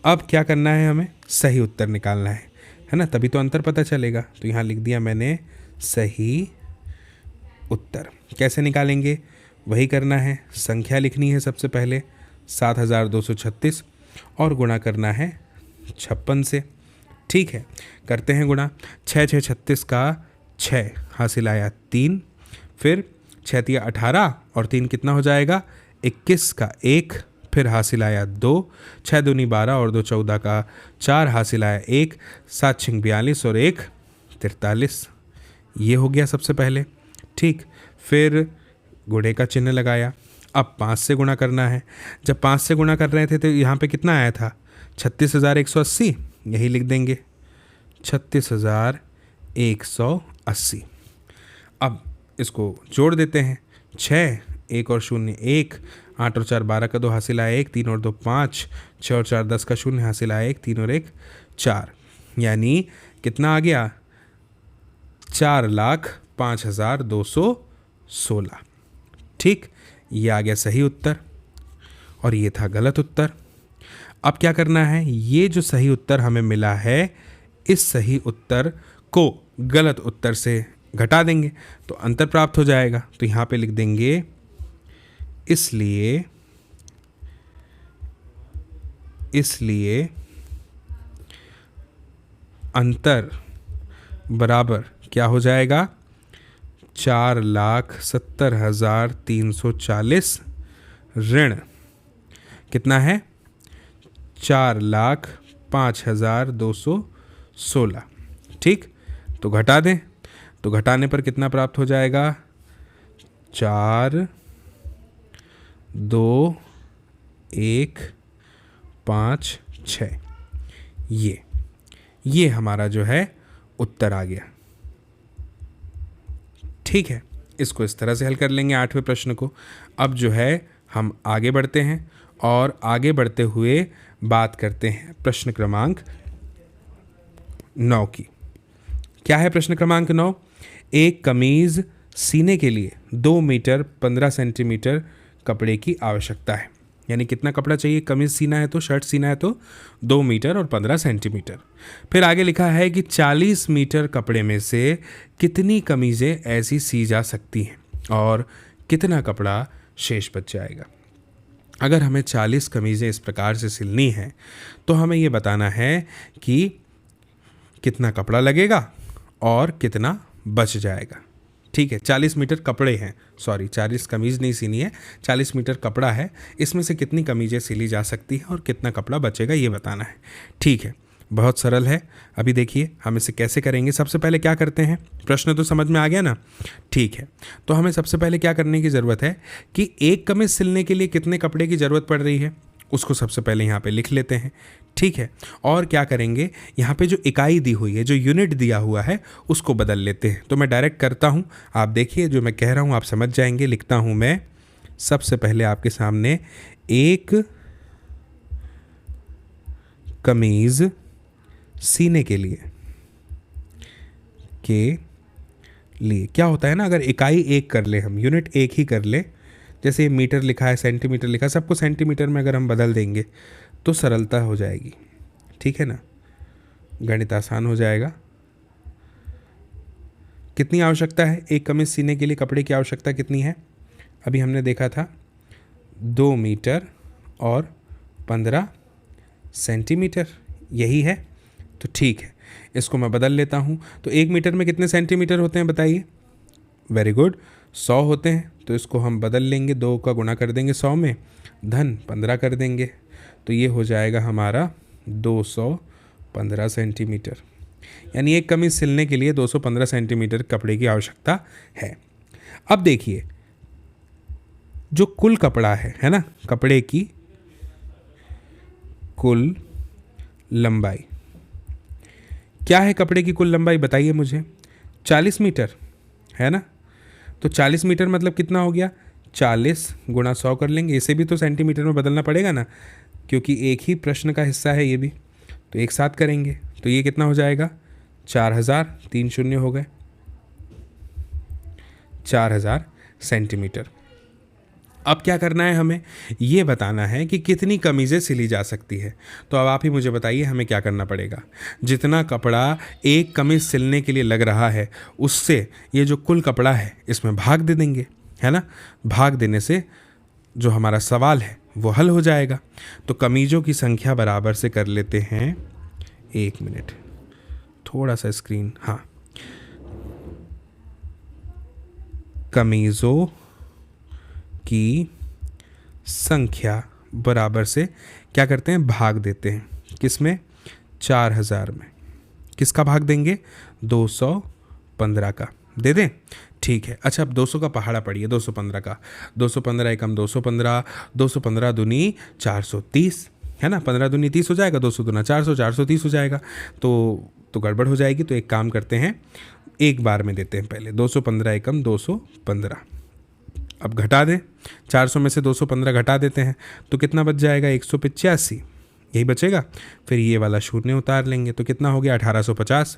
अब क्या करना है, हमें सही उत्तर निकालना है ना, तभी तो अंतर पता चलेगा। तो यहाँ लिख दिया मैंने सही उत्तर। कैसे निकालेंगे वही करना है, संख्या लिखनी है सबसे पहले 7,236 और गुणा करना है 56 से। ठीक है, करते हैं गुणा। 6 6 36 का 6 हासिल आया 3, फिर 6 तिया 18 और 3 कितना हो जाएगा 21 का 1 फिर हासिल आया 2, 6 दूनी 12 और 2 14 का 4 हासिल आया 1, 7 6 42 और 1 43। ये हो गया सबसे पहले। ठीक, फिर गुणे का चिन्ह लगाया। अब 5 से गुणा करना है। जब 5 से गुणा कर रहे थे तो यहाँ पे कितना आया था 36,180, यही लिख देंगे 36,180। अब इसको जोड़ देते हैं, 6 1 और 0 1, 8 और 4 12 का 2 हासिल आया 1, 3 और 2 5, 6 और 4 10 का 0 हासिल आया 1, 3 और 1 4, यानी कितना आ गया 4,05,216। ठीक, ये आ गया सही उत्तर और ये था गलत उत्तर। अब क्या करना है, ये जो सही उत्तर हमें मिला है इस सही उत्तर को गलत उत्तर से घटा देंगे तो अंतर प्राप्त हो जाएगा। तो यहाँ पे लिख देंगे इसलिए अंतर बराबर क्या हो जाएगा 4,70,340 ऋण कितना है 4,05,216। ठीक, तो घटा दें तो घटाने पर कितना प्राप्त हो जाएगा 4 2 1 5 6। ये हमारा जो है उत्तर आ गया। ठीक है, इसको इस तरह से हल कर लेंगे 8वें प्रश्न को। अब जो है हम आगे बढ़ते हैं और आगे बढ़ते हुए बात करते हैं प्रश्न क्रमांक 9 की। क्या है प्रश्न क्रमांक 9? एक कमीज सीने के लिए 2 मीटर 15 सेंटीमीटर कपड़े की आवश्यकता है। यानी कितना कपड़ा चाहिए, कमीज सीना है तो, शर्ट सीना है तो 2 मीटर और 15 सेंटीमीटर। फिर आगे लिखा है कि 40 मीटर कपड़े में से कितनी कमीज़ें ऐसी सी जा सकती हैं और कितना कपड़ा शेष बच जाएगा। अगर हमें 40 कमीज़ें इस प्रकार से सिलनी है तो हमें ये बताना है कि कितना कपड़ा लगेगा और कितना बच जाएगा। ठीक है, 40 मीटर कपड़े हैं, 40 कमीज़ नहीं सीनी है, 40 मीटर कपड़ा है, इसमें से कितनी कमीज़ें सिली जा सकती हैं और कितना कपड़ा बचेगा ये बताना है। ठीक है, बहुत सरल है। अभी देखिए हम इसे कैसे करेंगे। सबसे पहले क्या करते हैं, प्रश्न तो समझ में आ गया ना। ठीक है, तो हमें सबसे पहले क्या करने की ज़रूरत है कि एक कमीज़ सिलने के लिए कितने कपड़े की ज़रूरत पड़ रही है उसको सबसे पहले यहाँ पे लिख लेते हैं। ठीक है, और क्या करेंगे, यहाँ पे जो इकाई दी हुई है, जो यूनिट दिया हुआ है उसको बदल लेते हैं। तो मैं डायरेक्ट करता हूँ, आप देखिए जो मैं कह रहा हूँ आप समझ जाएंगे। लिखता हूँ मैं सबसे पहले आपके सामने एक कमीज़ सीने के लिए क्या होता है ना, अगर इकाई एक कर ले, हम यूनिट एक ही कर ले जैसे मीटर लिखा है, सेंटीमीटर लिखा है, सबको सेंटीमीटर में अगर हम बदल देंगे तो सरलता हो जाएगी, ठीक है ना, गणित आसान हो जाएगा। कितनी आवश्यकता है एक कमीज सीने के लिए, कपड़े की आवश्यकता कितनी है? अभी हमने देखा था 2 मीटर और 15 सेंटीमीटर, यही है। तो ठीक है, इसको मैं बदल लेता हूँ। तो 1 मीटर में कितने सेंटीमीटर होते हैं बताइए? वेरी गुड, 100 होते हैं। तो इसको हम बदल लेंगे, 2 का गुणा कर देंगे 100 में, धन 15 कर देंगे, तो ये हो जाएगा हमारा 215 सेंटीमीटर। यानी एक कमीज सिलने के लिए 215 सेंटीमीटर कपड़े की आवश्यकता है। अब देखिए, जो कुल कपड़ा है ना, कपड़े की कुल लंबाई क्या है? कपड़े की कुल लंबाई बताइए मुझे। 40 मीटर है ना। तो 40 मीटर मतलब कितना हो गया? 40 गुणा 100 कर लेंगे। इसे भी तो सेंटीमीटर में बदलना पड़ेगा ना, क्योंकि एक ही प्रश्न का हिस्सा है ये भी। तो एक साथ करेंगे तो ये कितना हो जाएगा? 4000, 3 शून्य हो गए, 4000 सेंटीमीटर। अब क्या करना है हमें? ये बताना है कि कितनी कमीज़ें सिली जा सकती है। तो अब आप ही मुझे बताइए हमें क्या करना पड़ेगा। जितना कपड़ा एक कमीज़ सिलने के लिए लग रहा है उससे ये जो कुल कपड़ा है इसमें भाग दे देंगे, है ना। भाग देने से जो हमारा सवाल है वो हल हो जाएगा। तो कमीज़ों की संख्या बराबर से कर लेते हैं, 1 मिनट, थोड़ा सा स्क्रीन, हाँ, कमीज़ों की संख्या बराबर से क्या करते हैं? भाग देते हैं। किस में? 4000 में। किसका भाग देंगे? 215 का दे दें, ठीक है। अच्छा, अब 200 का पहाड़ा पड़िए, 215 का। 215 एकम 215, 215 दूनी 430, है ना। 15 दूनी 30 हो जाएगा, 200 दूना 400, 430 हो जाएगा। तो गड़बड़ हो जाएगी। तो एक काम करते हैं, एक बार में देते हैं पहले। 215 एकम 215। अब घटा दें, 400 में से 215 घटा देते हैं तो कितना बच जाएगा? 185, यही बचेगा। फिर ये वाला शून्य उतार लेंगे तो कितना हो गया? 1850।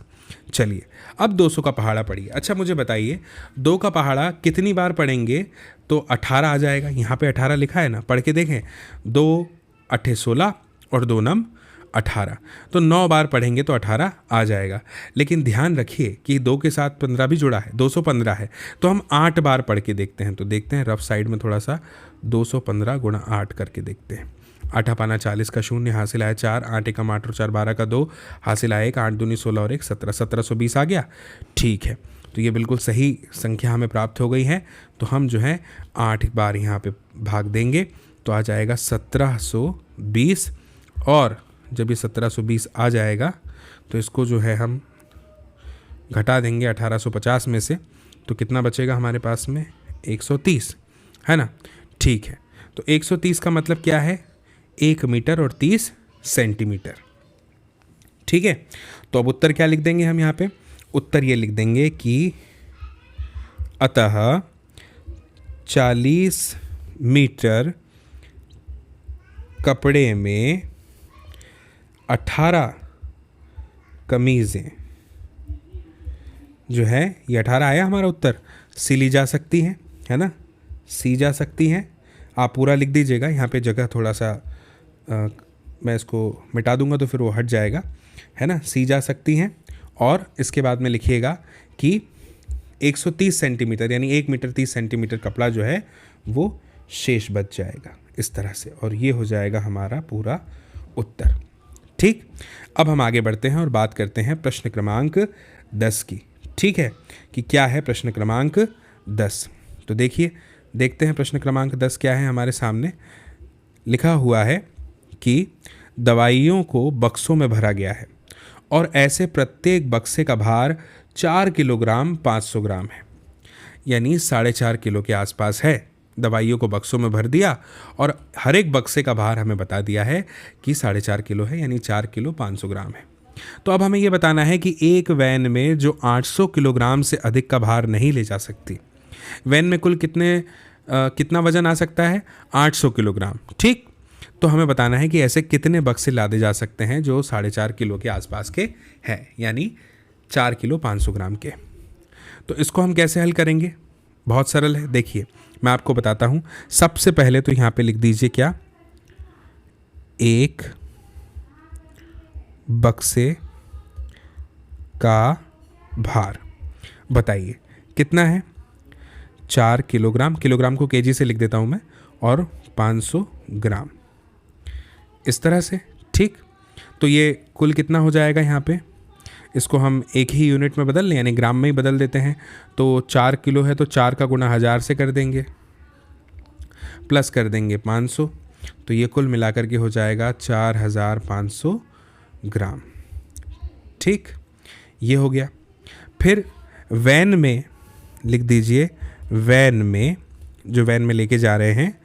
चलिए, अब 200 का पहाड़ा पढ़िए। अच्छा मुझे बताइए, 2 का पहाड़ा कितनी बार पढ़ेंगे तो 18 आ जाएगा? यहाँ पे 18 लिखा है ना, पढ़ के देखें। 2 8 16 और 2 9 18, तो 9 बार पढ़ेंगे तो 18 आ जाएगा। लेकिन ध्यान रखिए कि 2 के साथ 15 भी जुड़ा है, 215 है। तो हम 8 बार पढ़ के देखते हैं। तो देखते हैं रफ साइड में थोड़ा सा, 215 गुणा 8 करके देखते हैं। 8 पाना 40 का शून्य, हासिल आया 4, 8 एकम 8 और 4 12 का 2, हासिल आया 1, 8 दूनी 16 और 1 17, 1720 आ गया, ठीक है। तो ये बिल्कुल सही संख्या हमें प्राप्त हो गई है। तो हम जो है 8 बार यहाँ पे भाग देंगे तो आ जाएगा 1720। और जब ये 1720 आ जाएगा तो इसको जो है हम घटा देंगे 1850 में से, तो कितना बचेगा हमारे पास में? 130, है ना। ठीक है, तो 130 का मतलब क्या है? 1 मीटर और 30 सेंटीमीटर, ठीक है। तो अब उत्तर क्या लिख देंगे हम यहाँ पे? उत्तर ये लिख देंगे कि अतः 40 मीटर कपड़े में 18 कमीज़ें जो है, ये 18 आया हमारा उत्तर, सिली जा सकती हैं, है ना, सी जा सकती हैं। आप पूरा लिख दीजिएगा, यहाँ पे जगह थोड़ा सा मैं इसको मिटा दूंगा तो फिर वो हट जाएगा, है ना। सी जा सकती हैं। और इसके बाद में लिखिएगा कि 130 सेंटीमीटर यानी 1 मीटर 30 सेंटीमीटर कपड़ा जो है वो शेष बच जाएगा इस तरह से, और ये हो जाएगा हमारा पूरा उत्तर, ठीक। अब हम आगे बढ़ते हैं और बात करते हैं प्रश्न क्रमांक 10 की, ठीक है, कि क्या है प्रश्न क्रमांक 10। तो देखिए, देखते हैं प्रश्न क्रमांक 10 क्या है। हमारे सामने लिखा हुआ है कि दवाइयों को बक्सों में भरा गया है और ऐसे प्रत्येक बक्से का भार 4 किलोग्राम 500 ग्राम है, यानी 4.5 किलो के आसपास है। दवाइयों को बक्सों में भर दिया और हर एक बक्से का भार हमें बता दिया है कि 4.5 किलो है, यानी 4 किलो 500 ग्राम है। तो अब हमें यह बताना है कि एक वैन में जो 800 किलोग्राम से अधिक का भार नहीं ले जा सकती, वैन में कुल कितना वजन आ सकता है? 800 किलोग्राम, ठीक। तो हमें बताना है कि ऐसे कितने बक्से लादे जा सकते हैं जो 4.5 किलो के आसपास के हैं, यानी 4 किलो 500 ग्राम के। तो इसको हम कैसे हल करेंगे? बहुत सरल है। देखिए, मैं आपको बताता हूँ। सबसे पहले तो यहाँ पे लिख दीजिए क्या, एक बक्से का भार। बताइए कितना है, 4 किलोग्राम। किलोग्राम को केजी से लिख देता हूँ मैं, और 500 ग्राम, इस तरह से। ठीक, तो ये कुल कितना हो जाएगा यहाँ पे, इसको हम एक ही यूनिट में बदल लें, यानी ग्राम में ही बदल देते हैं। तो 4 किलो है तो 4 का गुना 1000 से कर देंगे, प्लस कर देंगे 500, तो ये कुल मिलाकर के हो जाएगा 4500 ग्राम। ठीक, ये हो गया। फिर वैन में लिख दीजिए, वैन में, जो वैन में लेके जा रहे हैं,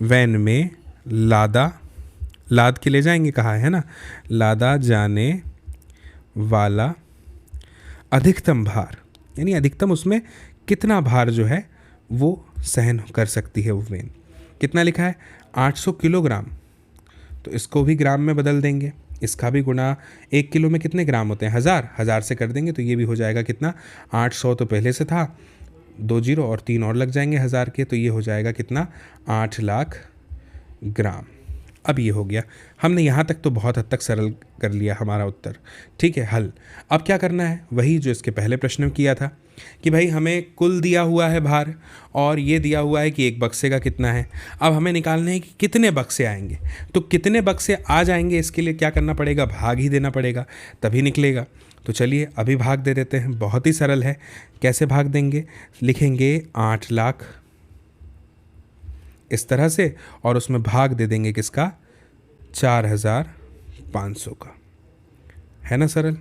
वैन में लाद के ले जाएंगे, कहा है ना, लादा जाने वाला अधिकतम भार, यानी अधिकतम उसमें कितना भार जो है वो सहन कर सकती है वो वैन। कितना लिखा है, 800 किलोग्राम, तो इसको भी ग्राम में बदल देंगे, इसका भी गुना, 1 किलो में कितने ग्राम होते हैं, 1000 से कर देंगे, तो ये भी हो जाएगा कितना, 800 तो पहले से था, 2 जीरो और 3 और लग जाएंगे 1000 के, तो ये हो जाएगा कितना, 8 लाख ग्राम। अब ये हो गया, हमने यहाँ तक तो बहुत हद तक सरल कर लिया हमारा उत्तर। ठीक है, हल। अब क्या करना है, वही जो इसके पहले प्रश्न में किया था कि भाई हमें कुल दिया हुआ है भार, और ये दिया हुआ है कि एक बक्से का कितना है। अब हमें निकालना है कि कितने बक्से आएंगे, तो कितने बक्से आ जाएंगे इसके लिए क्या करना पड़ेगा, भाग ही देना पड़ेगा, तभी निकलेगा। तो चलिए अभी भाग दे देते हैं, बहुत ही सरल है। कैसे भाग देंगे, लिखेंगे 8 लाख इस तरह से, और उसमें भाग दे देंगे किसका, 4500 का। है ना सरल,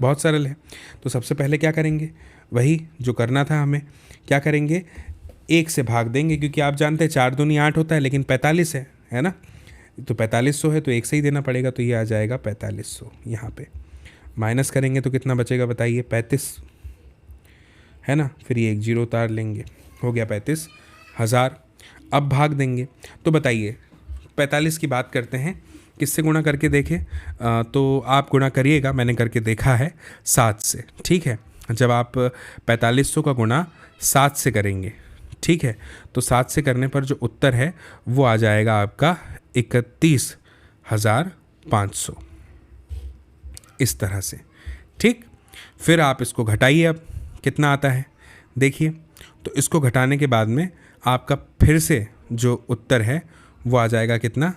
बहुत सरल है। तो सबसे पहले क्या करेंगे, वही जो करना था हमें, क्या करेंगे, 1 से भाग देंगे, क्योंकि आप जानते हैं 4 दूनी 8 होता है, लेकिन 45 है ना, तो 4500 है तो 1 से ही देना पड़ेगा, तो ये आ जाएगा 4500। यहाँ पे माइनस करेंगे तो कितना बचेगा बताइए, 35, है ना, फिर ये 1 जीरो उतार लेंगे, हो गया 35,000। अब भाग देंगे, तो बताइए 45 की बात करते हैं, किससे गुणा करके देखें, तो आप गुणा करिएगा, मैंने करके देखा है 7 से। ठीक है, जब आप 4500 का गुणा 7 से करेंगे, ठीक है, तो 7 से करने पर जो उत्तर है वो आ जाएगा आपका 31,500, इस तरह से। ठीक, फिर आप इसको घटाइए, अब कितना आता है देखिए, तो इसको घटाने के बाद में आपका फिर से जो उत्तर है वो आ जाएगा कितना,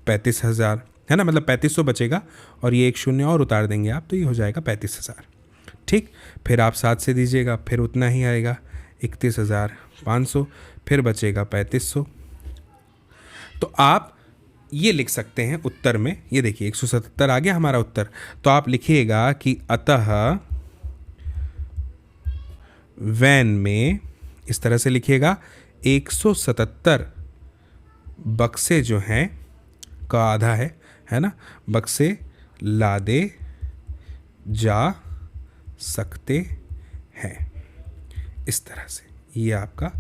35,000, है ना, मतलब 3500 बचेगा, और ये एक शून्य और उतार देंगे आप, तो ये हो जाएगा 35,000। ठीक, फिर आप 7 से दीजिएगा, फिर उतना ही आएगा 31,500, फिर बचेगा 3500। तो आप ये लिख सकते हैं उत्तर में, ये देखिए 177 आ गया हमारा उत्तर। तो आप लिखिएगा कि अतः वैन में, इस तरह से लिखिएगा, 177 बक्से जो हैं का आधा है ना, बक्से लादे जा सकते हैं, इस तरह से ये आपका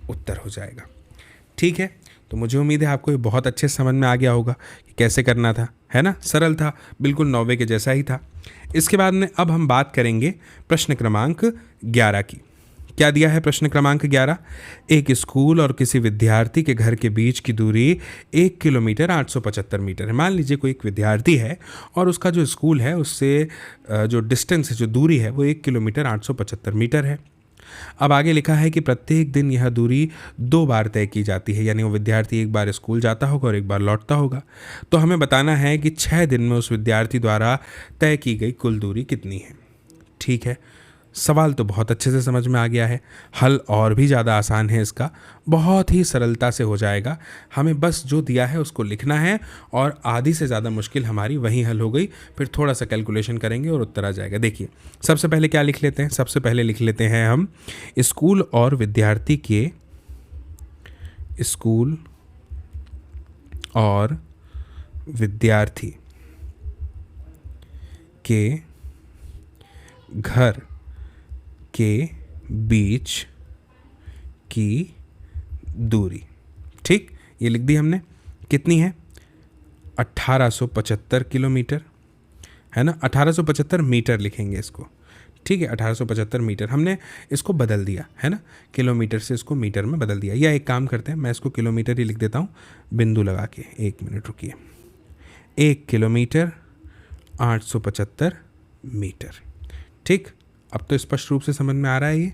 उत्तर हो जाएगा। ठीक है, तो मुझे उम्मीद है आपको ये बहुत अच्छे समझ में आ गया होगा कि कैसे करना था, है ना, सरल था, बिल्कुल 9वें के जैसा ही था। इसके बाद में अब हम बात करेंगे प्रश्न क्रमांक 11 की। क्या दिया है प्रश्न क्रमांक 11, एक स्कूल और किसी विद्यार्थी के घर के बीच की दूरी 1 किलोमीटर 875 मीटर है। मान लीजिए कोई एक विद्यार्थी है और उसका जो स्कूल है उससे जो डिस्टेंस है, जो दूरी है, वो 1 किलोमीटर 875 मीटर है। अब आगे लिखा है कि प्रत्येक दिन यह दूरी 2 बार तय की जाती है, यानी वो विद्यार्थी एक बार स्कूल जाता होगा और एक बार लौटता होगा। तो हमें बताना है कि 6 दिन में उस विद्यार्थी द्वारा तय की गई कुल दूरी कितनी है। ठीक है, सवाल तो बहुत अच्छे से समझ में आ गया है, हल और भी ज़्यादा आसान है इसका, बहुत ही सरलता से हो जाएगा। हमें बस जो दिया है उसको लिखना है, और आधी से ज़्यादा मुश्किल हमारी वहीं हल हो गई। फिर थोड़ा सा कैलकुलेशन करेंगे और उत्तर आ जाएगा। देखिए सबसे पहले क्या लिख लेते हैं, सबसे पहले लिख लेते हैं हम स्कूल और विद्यार्थी के, स्कूल और विद्यार्थी के घर के बीच की दूरी। ठीक, ये लिख दी हमने, कितनी है, 1875 किलोमीटर, है ना, 1875 मीटर लिखेंगे इसको। ठीक है, 1875 मीटर। हमने इसको बदल दिया है ना, किलोमीटर से इसको मीटर में बदल दिया। या एक काम करते हैं, मैं इसको किलोमीटर ही लिख देता हूँ बिंदु लगा के। 1 मिनट रुकिए। 1 किलोमीटर 875 मीटर। ठीक, अब तो स्पष्ट रूप से समझ में आ रहा है ये,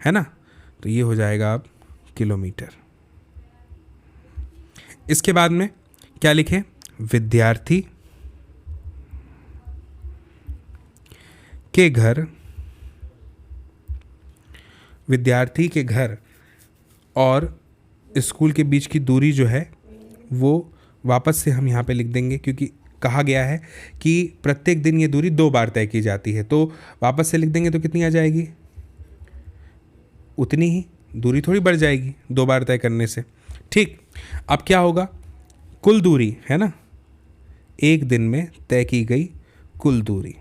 है ना। तो ये हो जाएगा अब किलोमीटर। इसके बाद में क्या लिखें? विद्यार्थी के घर, विद्यार्थी के घर और स्कूल के बीच की दूरी जो है वो वापस से हम यहाँ पे लिख देंगे, क्योंकि कहा गया है कि प्रत्येक दिन ये दूरी 2 बार तय की जाती है। तो वापस से लिख देंगे तो कितनी आ जाएगी? उतनी ही, दूरी थोड़ी बढ़ जाएगी 2 बार तय करने से। ठीक, अब क्या होगा? कुल दूरी है ना, एक दिन में तय की गई कुल दूरी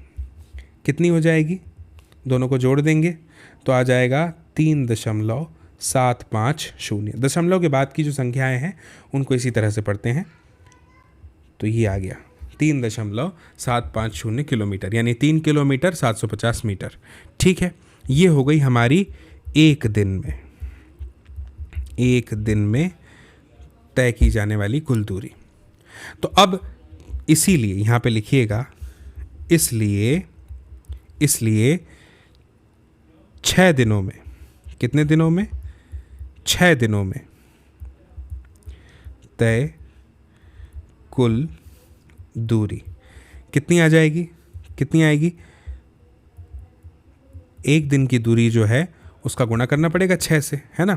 कितनी हो जाएगी? दोनों को जोड़ देंगे तो आ जाएगा 3.750। दशमलव के बाद की जो संख्याएं हैं उनको इसी तरह से पढ़ते हैं। तो ये आ गया 3.750 किलोमीटर, यानी 3 किलोमीटर 750 मीटर। ठीक है, ये हो गई हमारी एक दिन में तय की जाने वाली कुल दूरी। तो अब इसीलिए यहाँ पे लिखिएगा, इसलिए 6 दिनों में, कितने दिनों में? 6 दिनों में तय कुल दूरी कितनी आ जाएगी? कितनी आएगी? एक दिन की दूरी जो है उसका गुणा करना पड़ेगा 6 से, है ना।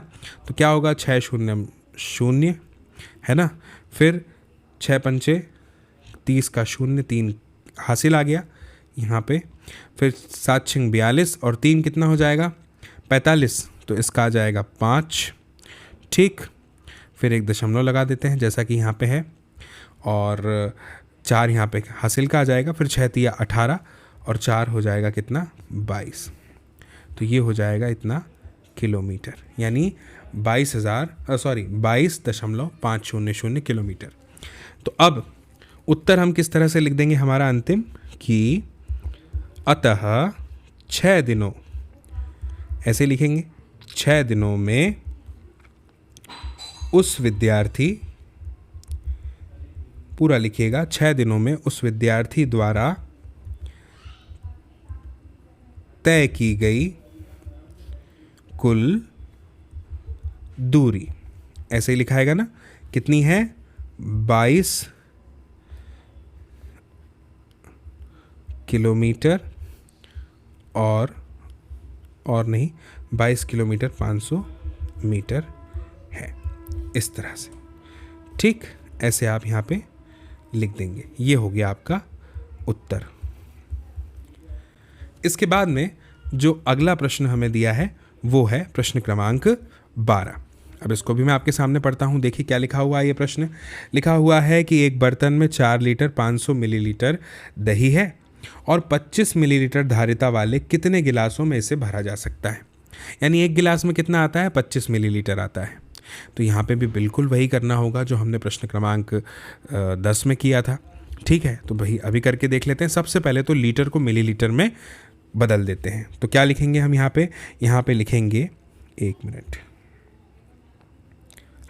तो क्या होगा? 6 शून्य 0, है ना। फिर 6 पंचे 30 का 0, 3 हासिल आ गया यहाँ पे। फिर 7 6 42 और 3 कितना हो जाएगा? 45। तो इसका आ जाएगा 5। ठीक, फिर एक दशमलव लगा देते हैं जैसा कि यहाँ पे है, और 4 यहाँ पे हासिल का आ जाएगा। फिर 6 तिया 18 और 4 हो जाएगा कितना? 22। तो ये हो जाएगा इतना किलोमीटर, यानी 22.500 किलोमीटर। तो अब उत्तर हम किस तरह से लिख देंगे हमारा अंतिम, कि अतः 6 दिनों, ऐसे लिखेंगे, 6 दिनों में उस विद्यार्थी, पूरा लिखिएगा, 6 दिनों में उस विद्यार्थी द्वारा तय की गई कुल दूरी, ऐसे ही लिखाएगा ना, कितनी है? 22 किलोमीटर और नहीं, 22 किलोमीटर 500 मीटर है, इस तरह से। ठीक, ऐसे आप यहाँ पे लिख देंगे। ये हो गया आपका उत्तर। इसके बाद में जो अगला प्रश्न हमें दिया है वो है प्रश्न क्रमांक 12। अब इसको भी मैं आपके सामने पढ़ता हूँ। देखिए क्या लिखा हुआ है। ये प्रश्न लिखा हुआ है कि एक बर्तन में 4 लीटर 500 मिलीलीटर दही है और 25 मिलीलीटर धारिता वाले कितने गिलासों में इसे भरा जा सकता है। यानी एक गिलास में कितना आता है? 25 मिलीलीटर आता है। तो यहाँ पे भी बिल्कुल वही करना होगा जो हमने प्रश्न क्रमांक 10 में किया था। ठीक है, तो भाई अभी करके देख लेते हैं। सबसे पहले तो लीटर को मिलीलीटर में बदल देते हैं। तो क्या लिखेंगे हम यहाँ पे लिखेंगे, 1 मिनट,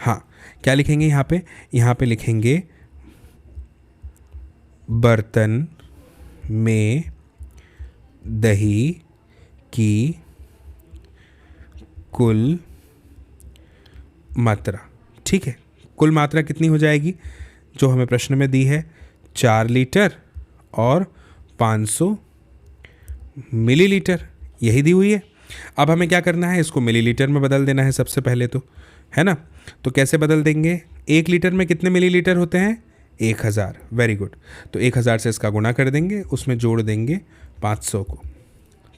हाँ, क्या लिखेंगे यहाँ पे लिखेंगे बर्तन में दही की कुल मात्रा। ठीक है, कुल मात्रा कितनी हो जाएगी जो हमें प्रश्न में दी है? 4 लीटर और 500 मिलीलीटर, यही दी हुई है। अब हमें क्या करना है? इसको मिलीलीटर में बदल देना है सबसे पहले तो, है ना। तो कैसे बदल देंगे? 1 लीटर में कितने मिलीलीटर होते हैं? 1000। Very good. तो 1000 से इसका गुणा कर देंगे, उसमें जोड़ देंगे 500 को,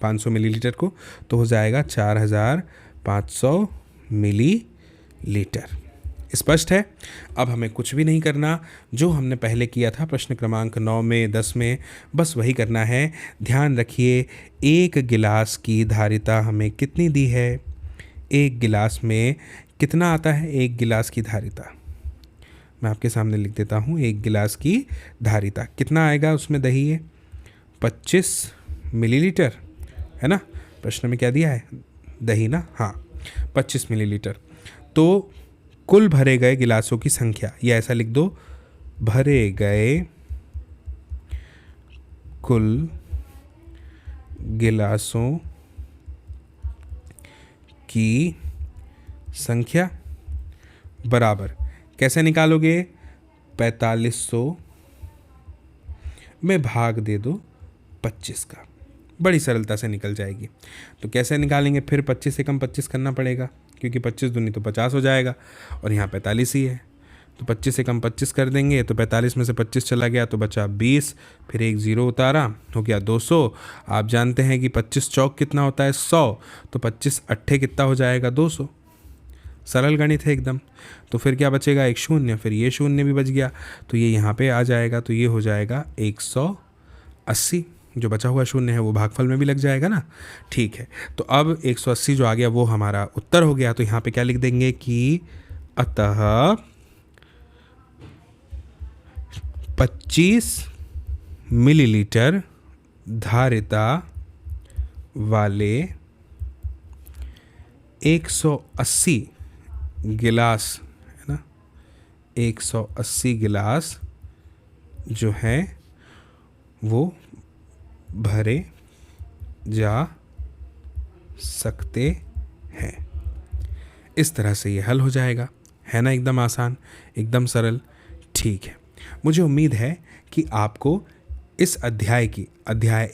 500 मिलीलीटर को, तो हो जाएगा 4500 मिलीलीटर। स्पष्ट है। अब हमें कुछ भी नहीं करना, जो हमने पहले किया था प्रश्न क्रमांक 9 में 10 में, बस वही करना है। ध्यान रखिए, एक गिलास की धारिता हमें कितनी दी है? एक गिलास में कितना आता है? एक गिलास की धारिता मैं आपके सामने लिख देता हूँ। एक गिलास की धारिता कितना आएगा? उसमें दही है 25 मिलीलीटर। है ना। प्रश्न में क्या दिया है, दही ना, हाँ 25 मिलीलीटर। तो कुल भरे गए गिलासों की संख्या, या ऐसा लिख दो, भरे गए कुल गिलासों की संख्या बराबर, कैसे निकालोगे, 4500 में भाग दे दो 25 का, बड़ी सरलता से निकल जाएगी। तो कैसे निकालेंगे, फिर 25 से कम 25 करना पड़ेगा, क्योंकि 25 दूनी तो 50 हो जाएगा और यहाँ 45 ही है। तो 25 से कम 25 कर देंगे, तो 45 में से 25 चला गया तो बचा 20, फिर एक ज़ीरो उतारा, हो गया 200। आप जानते हैं कि 25 चौक कितना होता है, 100, तो 25 अट्ठे कितना हो जाएगा, 200। सरल गणित है एकदम। तो फिर क्या बचेगा, एक शून्य, फिर ये शून्य भी बच गया, तो ये यहाँ पे आ जाएगा, तो ये हो जाएगा 180। जो बचा हुआ शून्य है वो भागफल में भी लग जाएगा ना, ठीक है। तो अब 180 जो आ गया वो हमारा उत्तर हो गया। तो यहाँ पे क्या लिख देंगे कि अतः 25 मिलीलीटर धारिता वाले 180 गिलास, है ना, 180 गिलास जो हैं वो भरे जा सकते हैं। इस तरह से ये हल हो जाएगा, है ना, एकदम आसान, एकदम सरल। ठीक है, मुझे उम्मीद है कि आपको इस अध्याय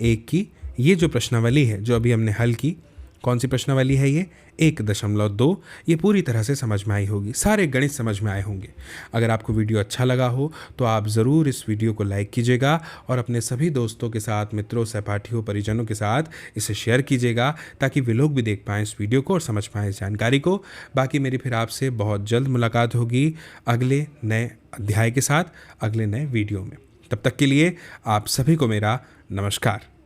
1 की ये जो प्रश्नावली है जो अभी हमने हल की, कौन सी प्रश्नावली है ये, 1.2, ये पूरी तरह से समझ में आई होगी, सारे गणित समझ में आए होंगे। अगर आपको वीडियो अच्छा लगा हो तो आप ज़रूर इस वीडियो को लाइक कीजिएगा और अपने सभी दोस्तों के साथ, मित्रों, सहपाठियों, परिजनों के साथ इसे शेयर कीजिएगा, ताकि वे लोग भी देख पाएँ इस वीडियो को और समझ पाएँ इस जानकारी को। बाकी मेरी फिर आपसे बहुत जल्द मुलाकात होगी अगले नए अध्याय के साथ, अगले नए वीडियो में। तब तक के लिए आप सभी को मेरा नमस्कार।